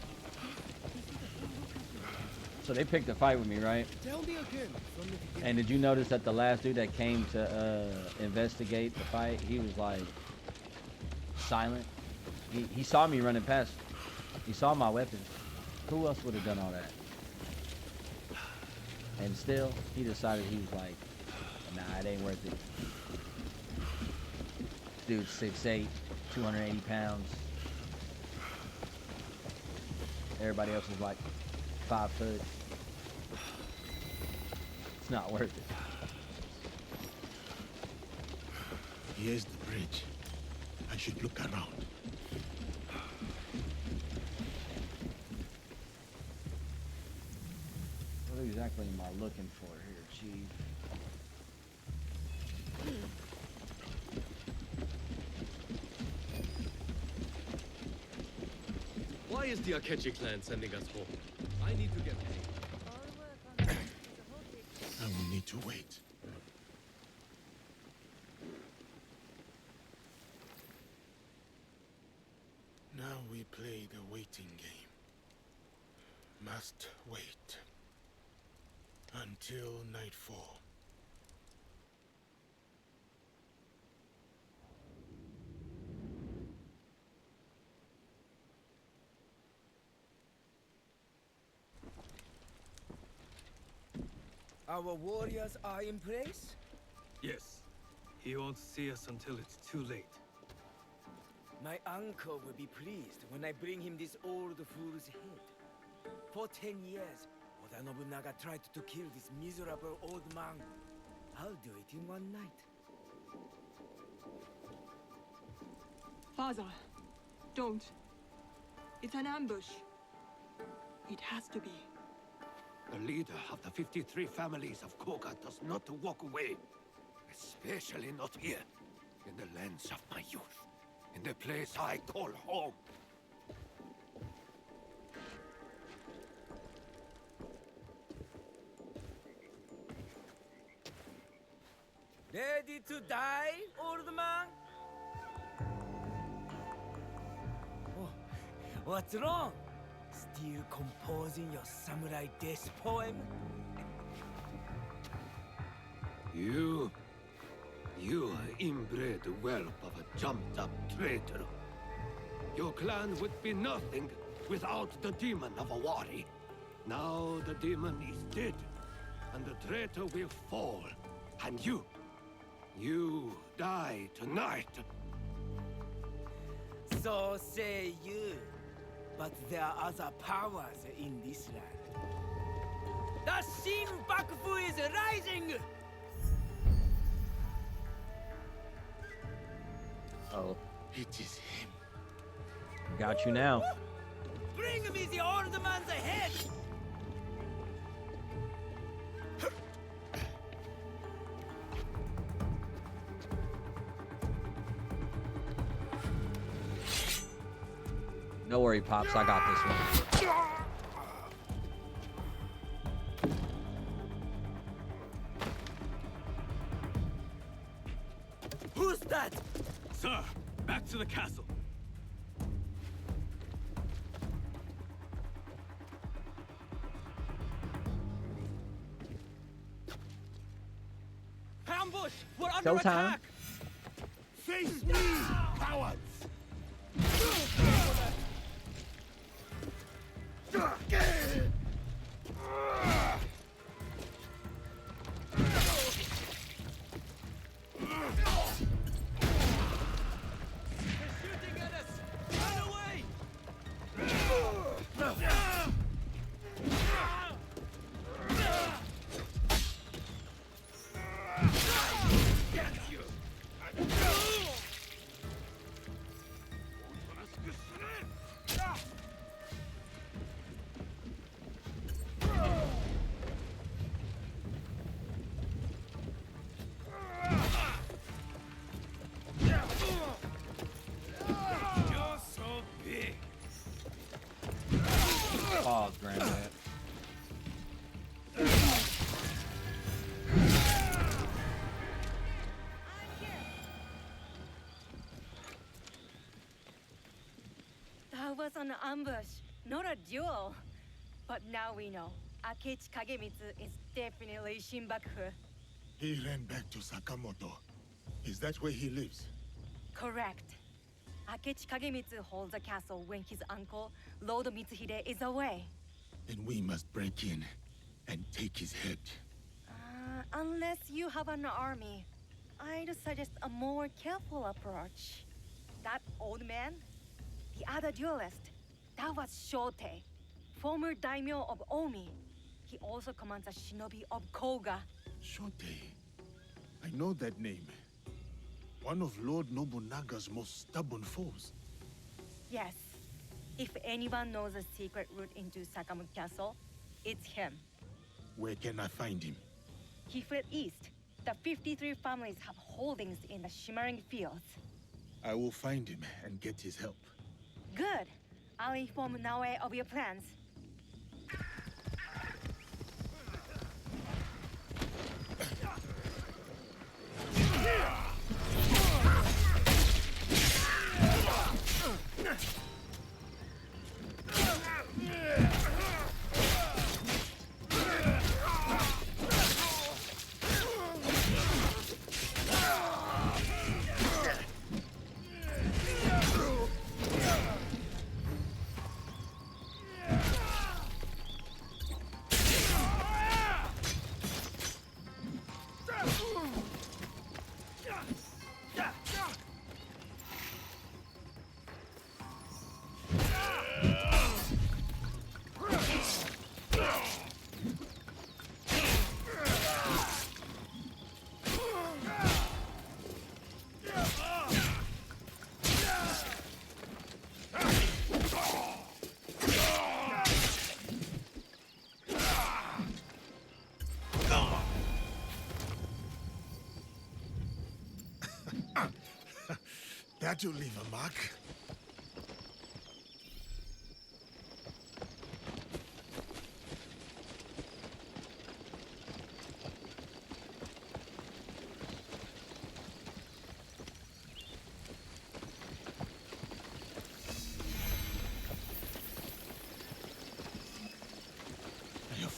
So they picked a fight with me, right? Tell me again from the beginning. And did you notice that the last dude that came to investigate the fight, he was like silent. He saw me running past. He saw my weapons. Who else would have done all that? And still, he decided he was like, nah, it ain't worth it. Dude's 6'8", 280 pounds. Everybody else is like 5 foot. It's not worth it. Here's the bridge. I should look around. What exactly am I looking for here, Chief? Why is the Akechi clan sending us home? I need to get paid. I will need to wait. Now we play the waiting game. Must wait until nightfall. Our warriors are in place? Yes. He won't see us until it's too late. My uncle will be pleased when I bring him this old fool's head. For 10 years, Oda Nobunaga tried to kill this miserable old man. I'll do it in one night. Father, don't. It's an ambush. It has to be. The leader of the 53 families of Koga does not walk away. Especially not here, in the lands of my youth. In the place I call home. ready to die, old man? Oh, what's wrong? Still composing your samurai death poem? You are inbred whelp of a jumped-up traitor. Your clan would be nothing without the demon of Awari. Now the demon is dead, and the traitor will fall. And you die tonight. So say you. But there are other powers in this land. The Shin Bakufu is rising! Oh. It is him. Got you now. Bring me the old man's head! Don't worry, Pops, I got this one. Who's that? Sir, back to the castle. Ambush! We're under Showtime. attack! Face me, cowards! Shooting at us! Run away! Get you! You're so big. Pause, Granddad. That was an ambush, not a duel. But now we know. Akechi Kagemitsu is definitely Shinbakufu. He ran back to Sakamoto. Is that where he lives? Correct. Akechi Kagemitsu holds a castle when his uncle, Lord Mitsuhide, is away. Then we must break in and take his head. Unless you have an army, I'd suggest a more careful approach. That old man, the other duelist, that was Shote, former daimyo of Omi. He also commands a shinobi of Koga. Shote. I know that name. One of Lord Nobunaga's most stubborn foes. Yes. If anyone knows a secret route into Sakamoto Castle, it's him. Where can I find him? He fled east. The 53 families have holdings in the Shimmering Fields. I will find him and get his help. Good. I'll inform Naoe of your plans. That'll leave a mark.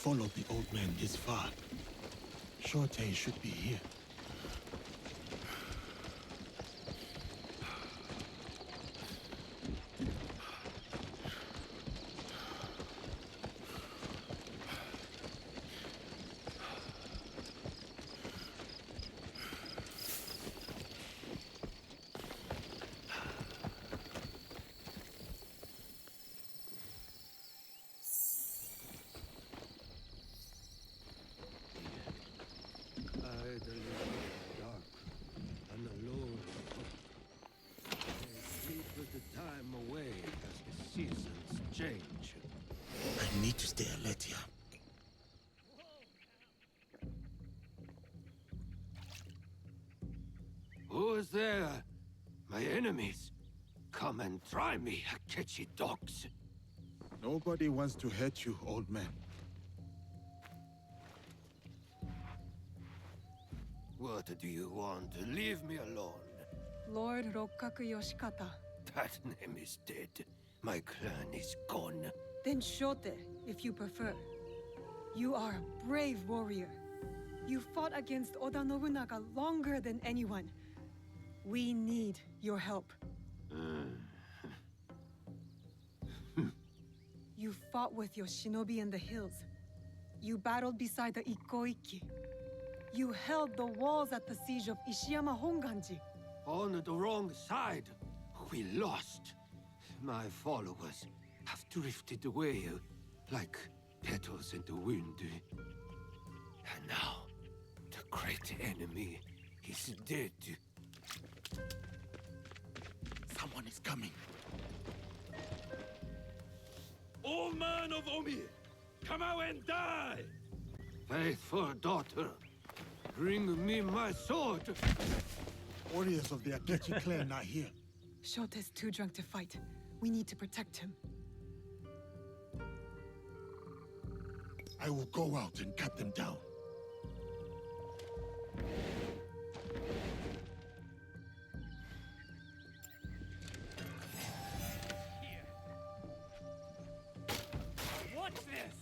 followed the old man this far. Shote should be here. I need to stay alert here. Who is there? My enemies. Come and try me, catchy dogs. Nobody wants to hurt you, old man. What do you want? Leave me alone. Lord Rokkaku Yoshikata. That name is dead. My clan is gone. Then Shote, if you prefer. You are a brave warrior. You fought against Oda Nobunaga longer than anyone. We need your help. You fought with your shinobi in the hills. You battled beside the Ikoiki. You held the walls at the siege of Ishiyama Honganji. On the wrong side. We lost. My followers have drifted away like petals in the wind. And now, the great enemy is dead. Someone is coming. Old man of Omi, come out and die! Faithful daughter, bring me my sword. Warriors of the Akechi clan are here. Shote's too drunk to fight. We need to protect him. I will go out and cut them down. Watch this!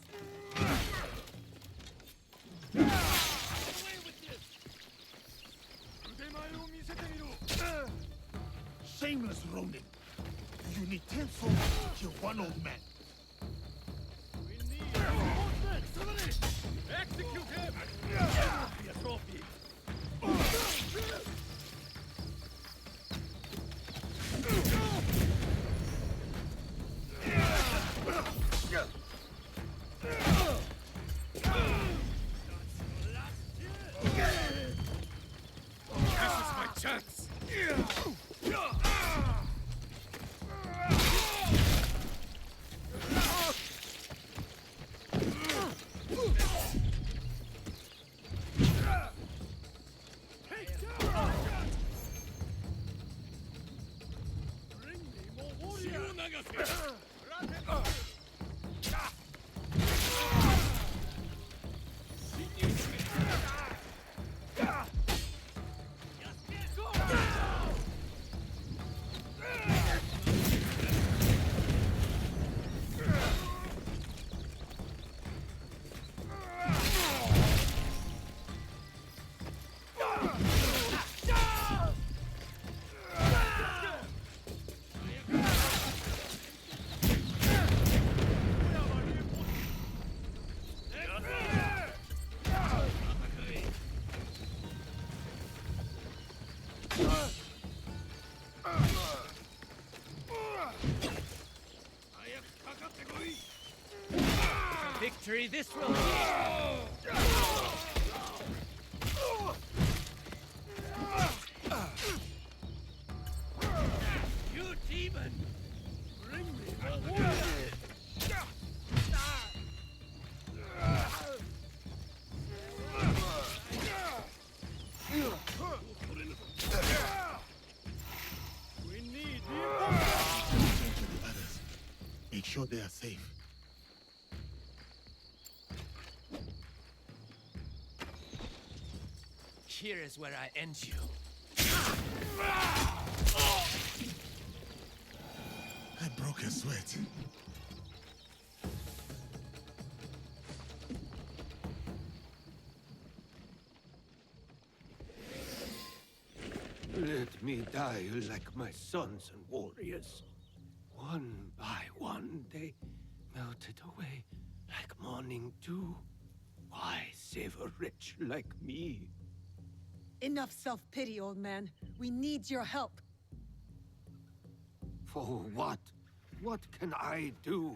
Shameless Ronin! You need 10 soldiers to kill one old man. Execute him! Be a trophy! This is my chance! Victory, this will be. You demon! Bring me the warrior! We need The others. Make sure they are safe. Here is where I end you. I broke a sweat. me die like my sons and warriors. One by one, they melted away like morning dew. Why save a wretch like me? Enough self-pity, old man. We need your help. For what? What can I do?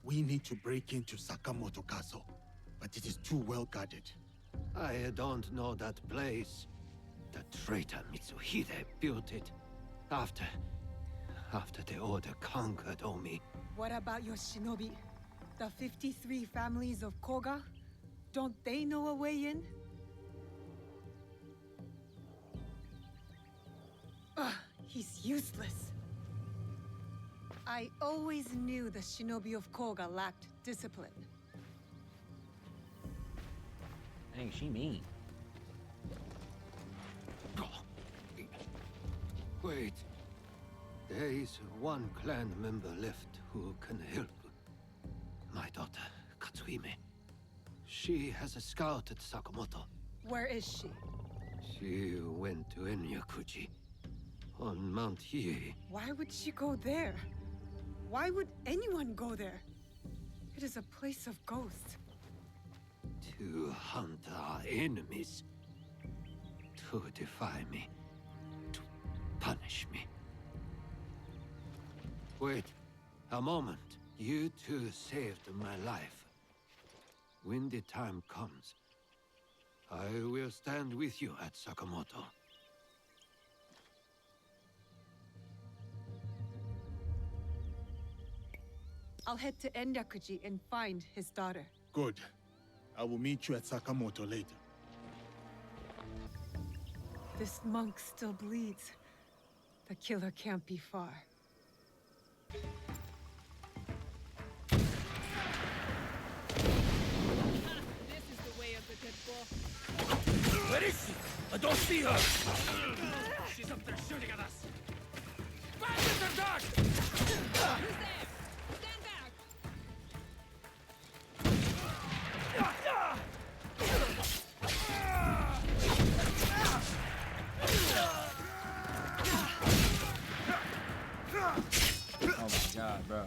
We need to break into Sakamoto Castle, but it is too well guarded. I don't know that place. The traitor Mitsuhide built it after the Order conquered Omi. What about your shinobi? The 53 families of Koga? Don't they know a way in? Ugh, he's useless. I always knew the shinobi of Koga lacked discipline. Dang, she mean. Wait. There is one clan member left who can help. My daughter, Katsuhime. She has scouted Sakamoto. Where is she? She went to Enyakuji on Mount Hiei. Why would she go there? Why would anyone go there? It is a place of ghosts. To hunt our enemies. To defy me. To punish me. Wait a moment. You two saved my life. When the time comes, I will stand with you at Sakamoto. I'll head to Enyakuji and find his daughter. Good. I will meet you at Sakamoto later. This monk still bleeds. The killer can't be far. This is the way of the good bull. Where is she? I don't see her! She's up there shooting at us! Bandits are dark! Who's there? Stand back! Oh my god, bro.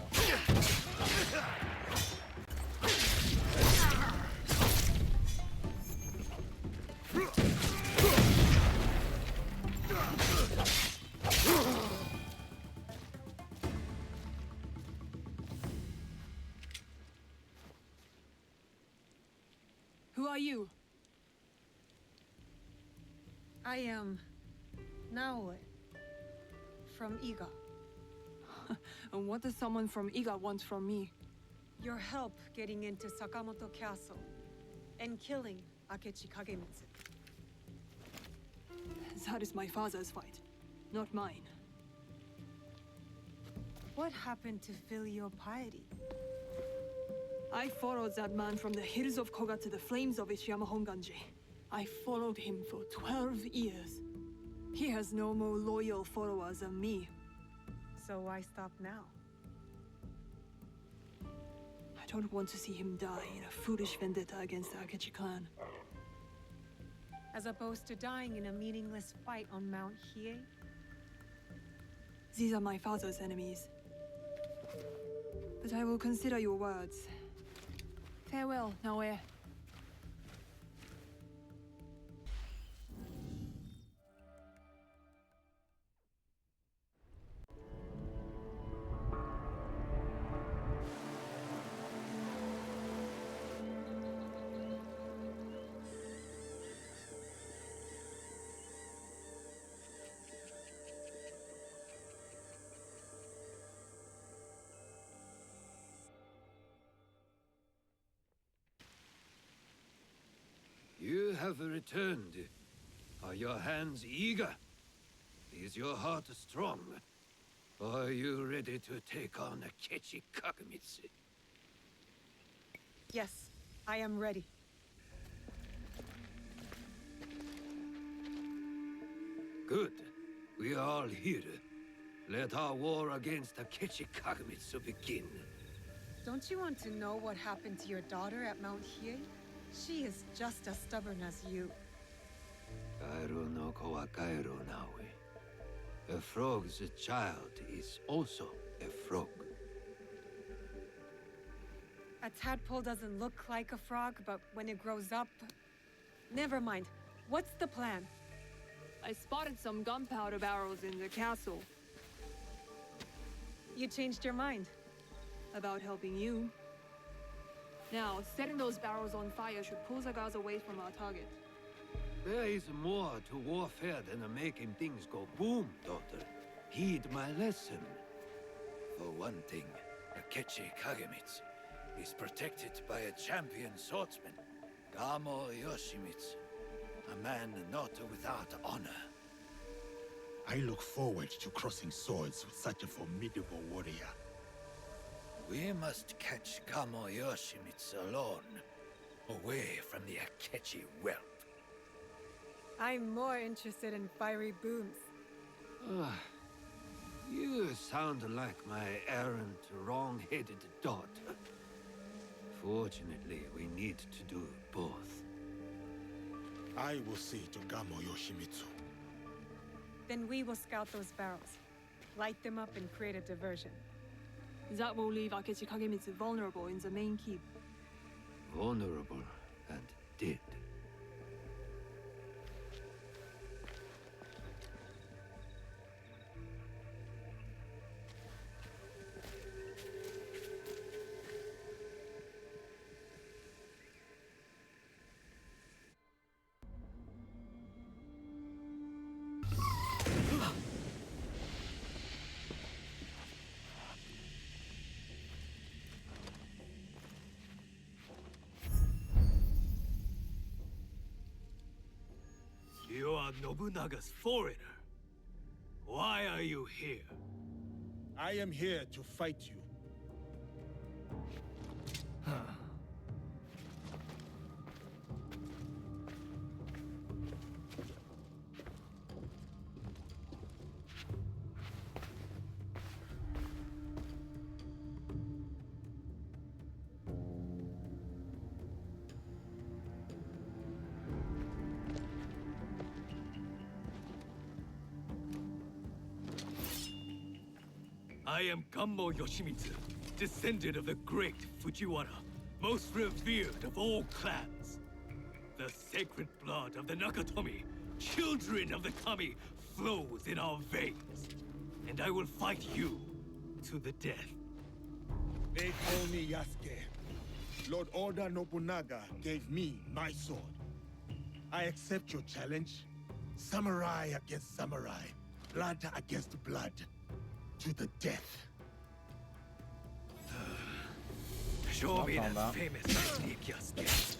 Who are you? I am Naoe from Iga. And what does someone from Iga want from me? Your help getting into Sakamoto Castle and killing Akechi Kagemitsu. That is my father's fight, not mine. What happened to filial piety? I followed that man from the hills of Koga to the flames of Ishiyama Honganji. I followed him for 12 years. He has no more loyal followers than me. So why stop now? I don't want to see him die in a foolish vendetta against the Akechi clan. As opposed to dying in a meaningless fight on Mount Hiei? These are my father's enemies. But I will consider your words. Farewell, Naoe. You have returned. Are your hands eager? Is your heart strong? Are you ready to take on Akechi Kagemitsu? Yes, I am ready. Good. We are all here. Let our war against Akechi Kagemitsu begin. Don't you want to know what happened to your daughter at Mount Hiei? She is just as stubborn as you. Kairu no ko wa kairu nawe. A frog's child is also a frog. A tadpole doesn't look like a frog, but when it grows up... Never mind. What's the plan? I spotted some gunpowder barrels in the castle. You changed your mind. About helping you. Now, setting those barrels on fire should pull Zagaz away from our target. There is more to warfare than making things go boom, daughter. Heed my lesson. For one thing, Akechi Kagemitsu is protected by a champion swordsman, Gamo Yoshimitsu, a man not without honor. I look forward to crossing swords with such a formidable warrior. We must catch Gamo Yoshimitsu alone, away from the Akechi wealth. I'm more interested in fiery booms. You sound like my errant, wrong-headed daughter. Fortunately, we need to do both. I will see to Gamo Yoshimitsu. Then we will scout those barrels, light them up and create a diversion. That will leave Akechi Kagemitsu vulnerable in the main keep. Vulnerable and dead. You are Nobunaga's foreigner. Why are you here? I am here to fight you. I am Gammo Yoshimitsu, descendant of the great Fujiwara, most revered of all clans. The sacred blood of the Nakatomi, children of the Kami, flows in our veins. And I will fight you to the death. They call me Yasuke. Lord Oda Nobunaga gave me my sword. I accept your challenge. Samurai against samurai. Blood against blood. To the death. Show me talking that about. famous technique, Yasuke.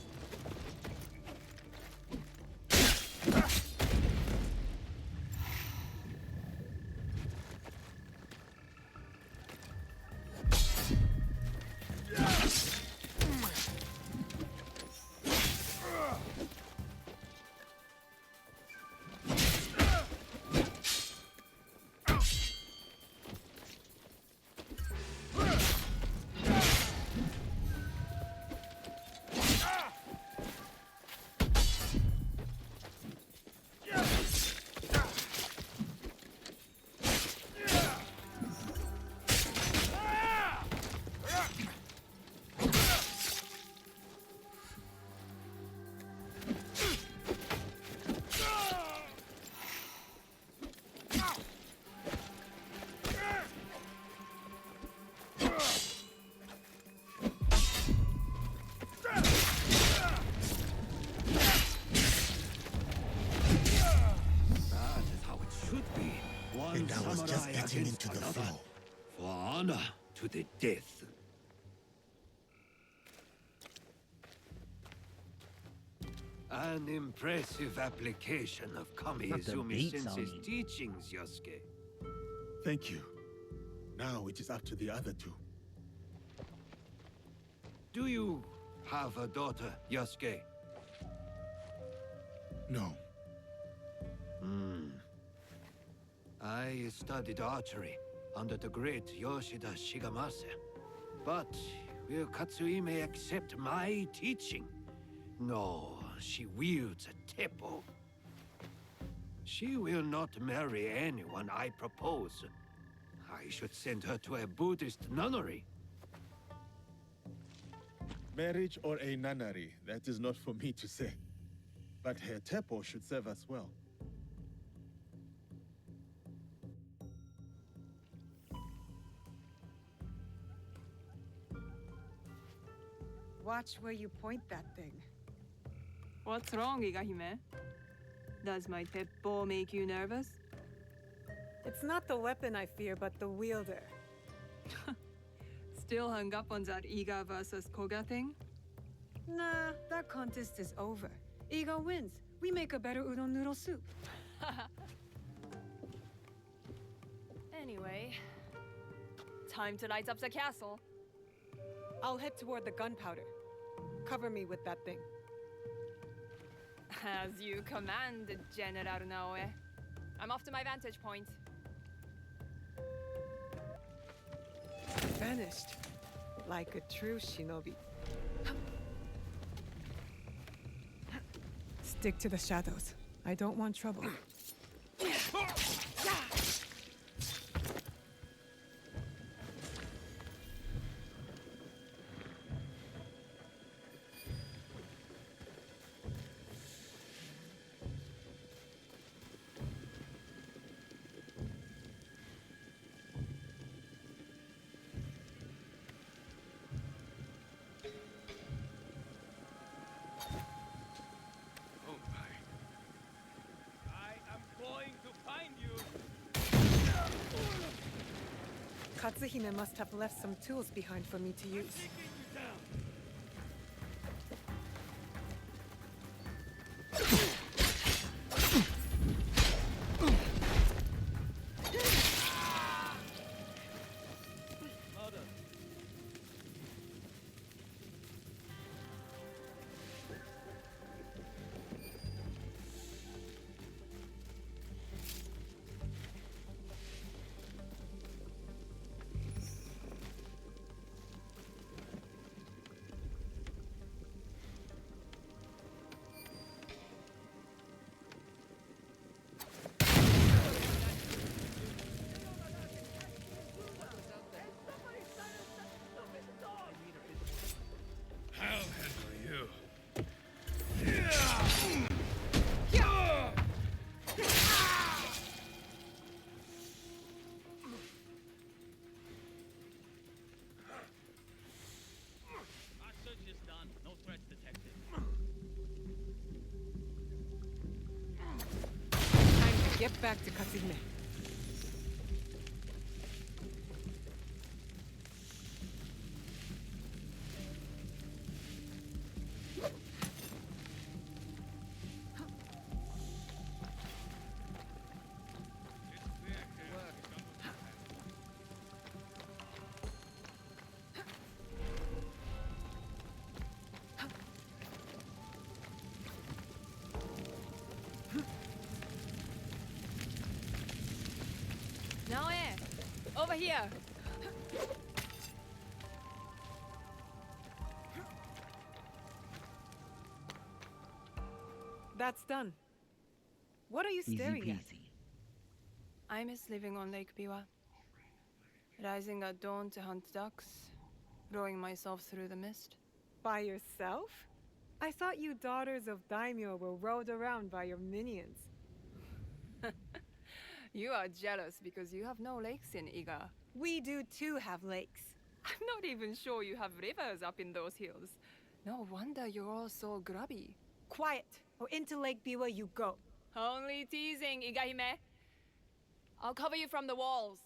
And I was just getting into the flow. For honor to the death. An impressive application of Kami Put the Izumi beats on Sensei's you. teachings, Yosuke. Thank you. Now it is up to the other two. Do you have a daughter, Yosuke? No. I studied archery under the great Yoshida Shigemasa. But will Katsuhime accept my teaching? No, she wields a teppo. She will not marry anyone I propose. I should send her to a Buddhist nunnery. Marriage or a nunnery, that is not for me to say. But her temple should serve us well. Watch where you point that thing. What's wrong, Igahime? Does my teppo make you nervous? It's not the weapon I fear, but the wielder. Still hung up on that Iga versus Koga thing? Nah, that contest is over. Iga wins. We make a better udon noodle soup. Anyway, time to light up the castle. I'll head toward the gunpowder. Cover me with that thing. As you command, General Naoe. I'm off to my vantage point. Vanished. Like a true shinobi. Stick to the shadows. I don't want trouble. Katsuhime must have left some tools behind for me to use. Get back to Katsuhime. Naoe! Over here! That's done. What are you staring at? I miss living on Lake Biwa. Rising at dawn to hunt ducks, rowing myself through the mist. By yourself? I thought you daughters of daimyo were rowed around by your minions. You are jealous because you have no lakes in Iga. We do too have lakes. I'm not even sure you have rivers up in those hills. No wonder you're all so grubby. Quiet, or into Lake Biwa you go. Only teasing, Igahime. I'll cover you from the walls.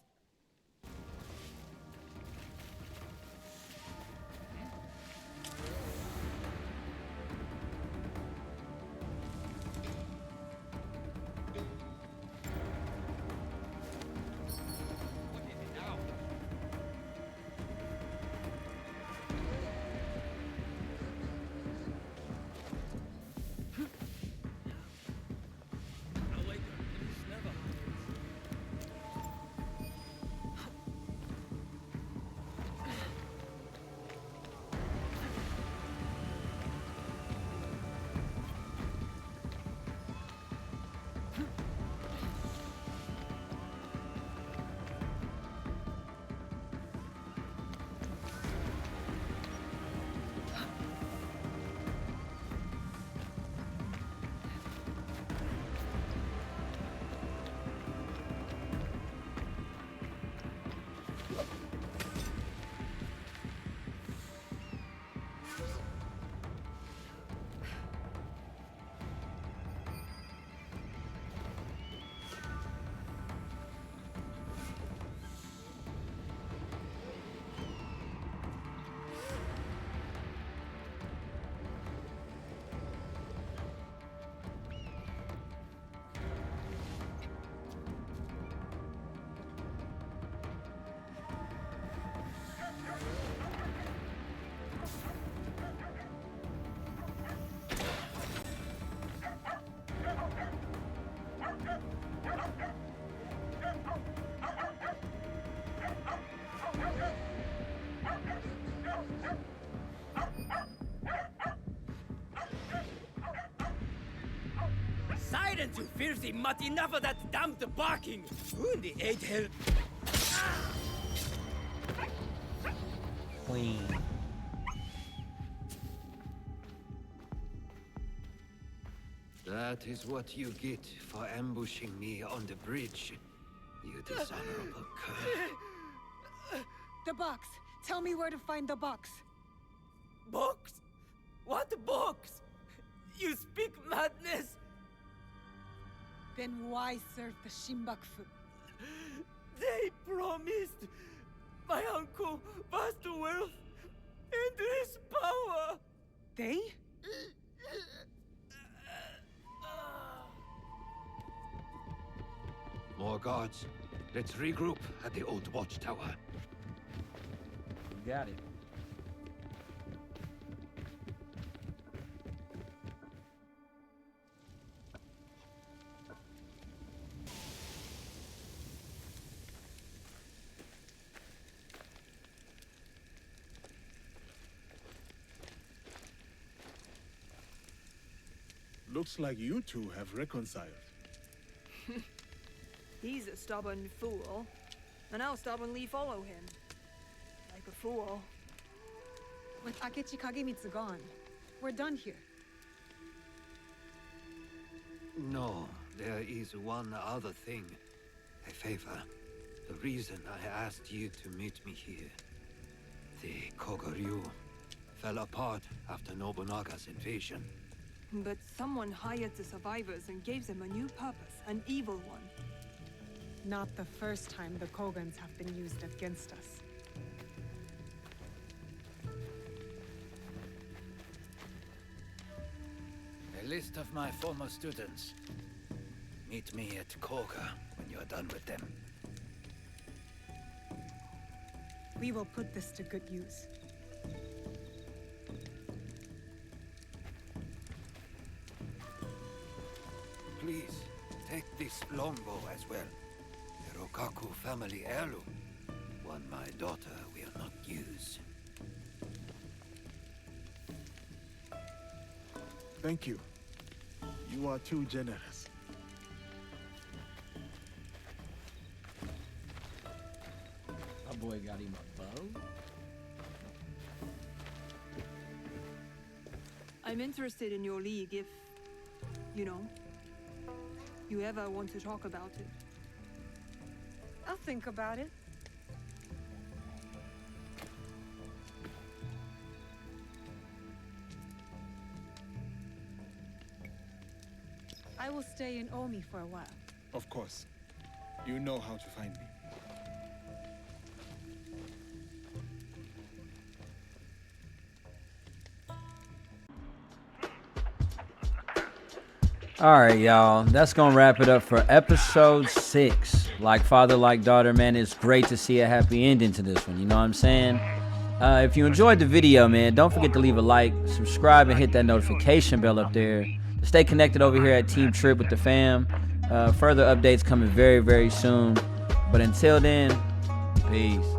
aren't you filthy mutt enough of that damned barking? Who in the eight hell? Queen. That is what you get for ambushing me on the bridge, you dishonorable cur. The box. Tell me where to find the box. Box? What box? You speak madness? Then why serve the Shinbakufu? They promised my uncle vast wealth and his power. They? More guards. Let's regroup at the old watchtower. Got it. Looks like you two have reconciled. He's a stubborn fool, and I'll stubbornly follow him. Like a fool. With Akechi Kagemitsu gone, we're done here. No, there is one other thing. A favor. The reason I asked you to meet me here. The Kogoryu fell apart after Nobunaga's invasion. But someone hired the survivors and gave them a new purpose, an evil one. Not the first time the Kogans have been used against us. A list of my former students. Meet me at Koga when you're done with them. We will put this to good use. Please, take this longbow as well. The Rokaku family heirloom. One my daughter will not use. Thank you. You are too generous. My boy got him a bow. I'm interested in your league if, you know, you ever want to talk about it. I'll think about it. I will stay in Omi for a while. Of course. You know how to find me. All right, y'all. That's gonna wrap it up for episode 6. Like father, like daughter, man. It's great to see a happy ending to this one. You know what I'm saying? If you enjoyed the video, man, don't forget to leave a like, subscribe, and hit that notification bell up there. Stay connected over here at Team Trip with the fam. Further updates coming very, very soon. But until then, peace.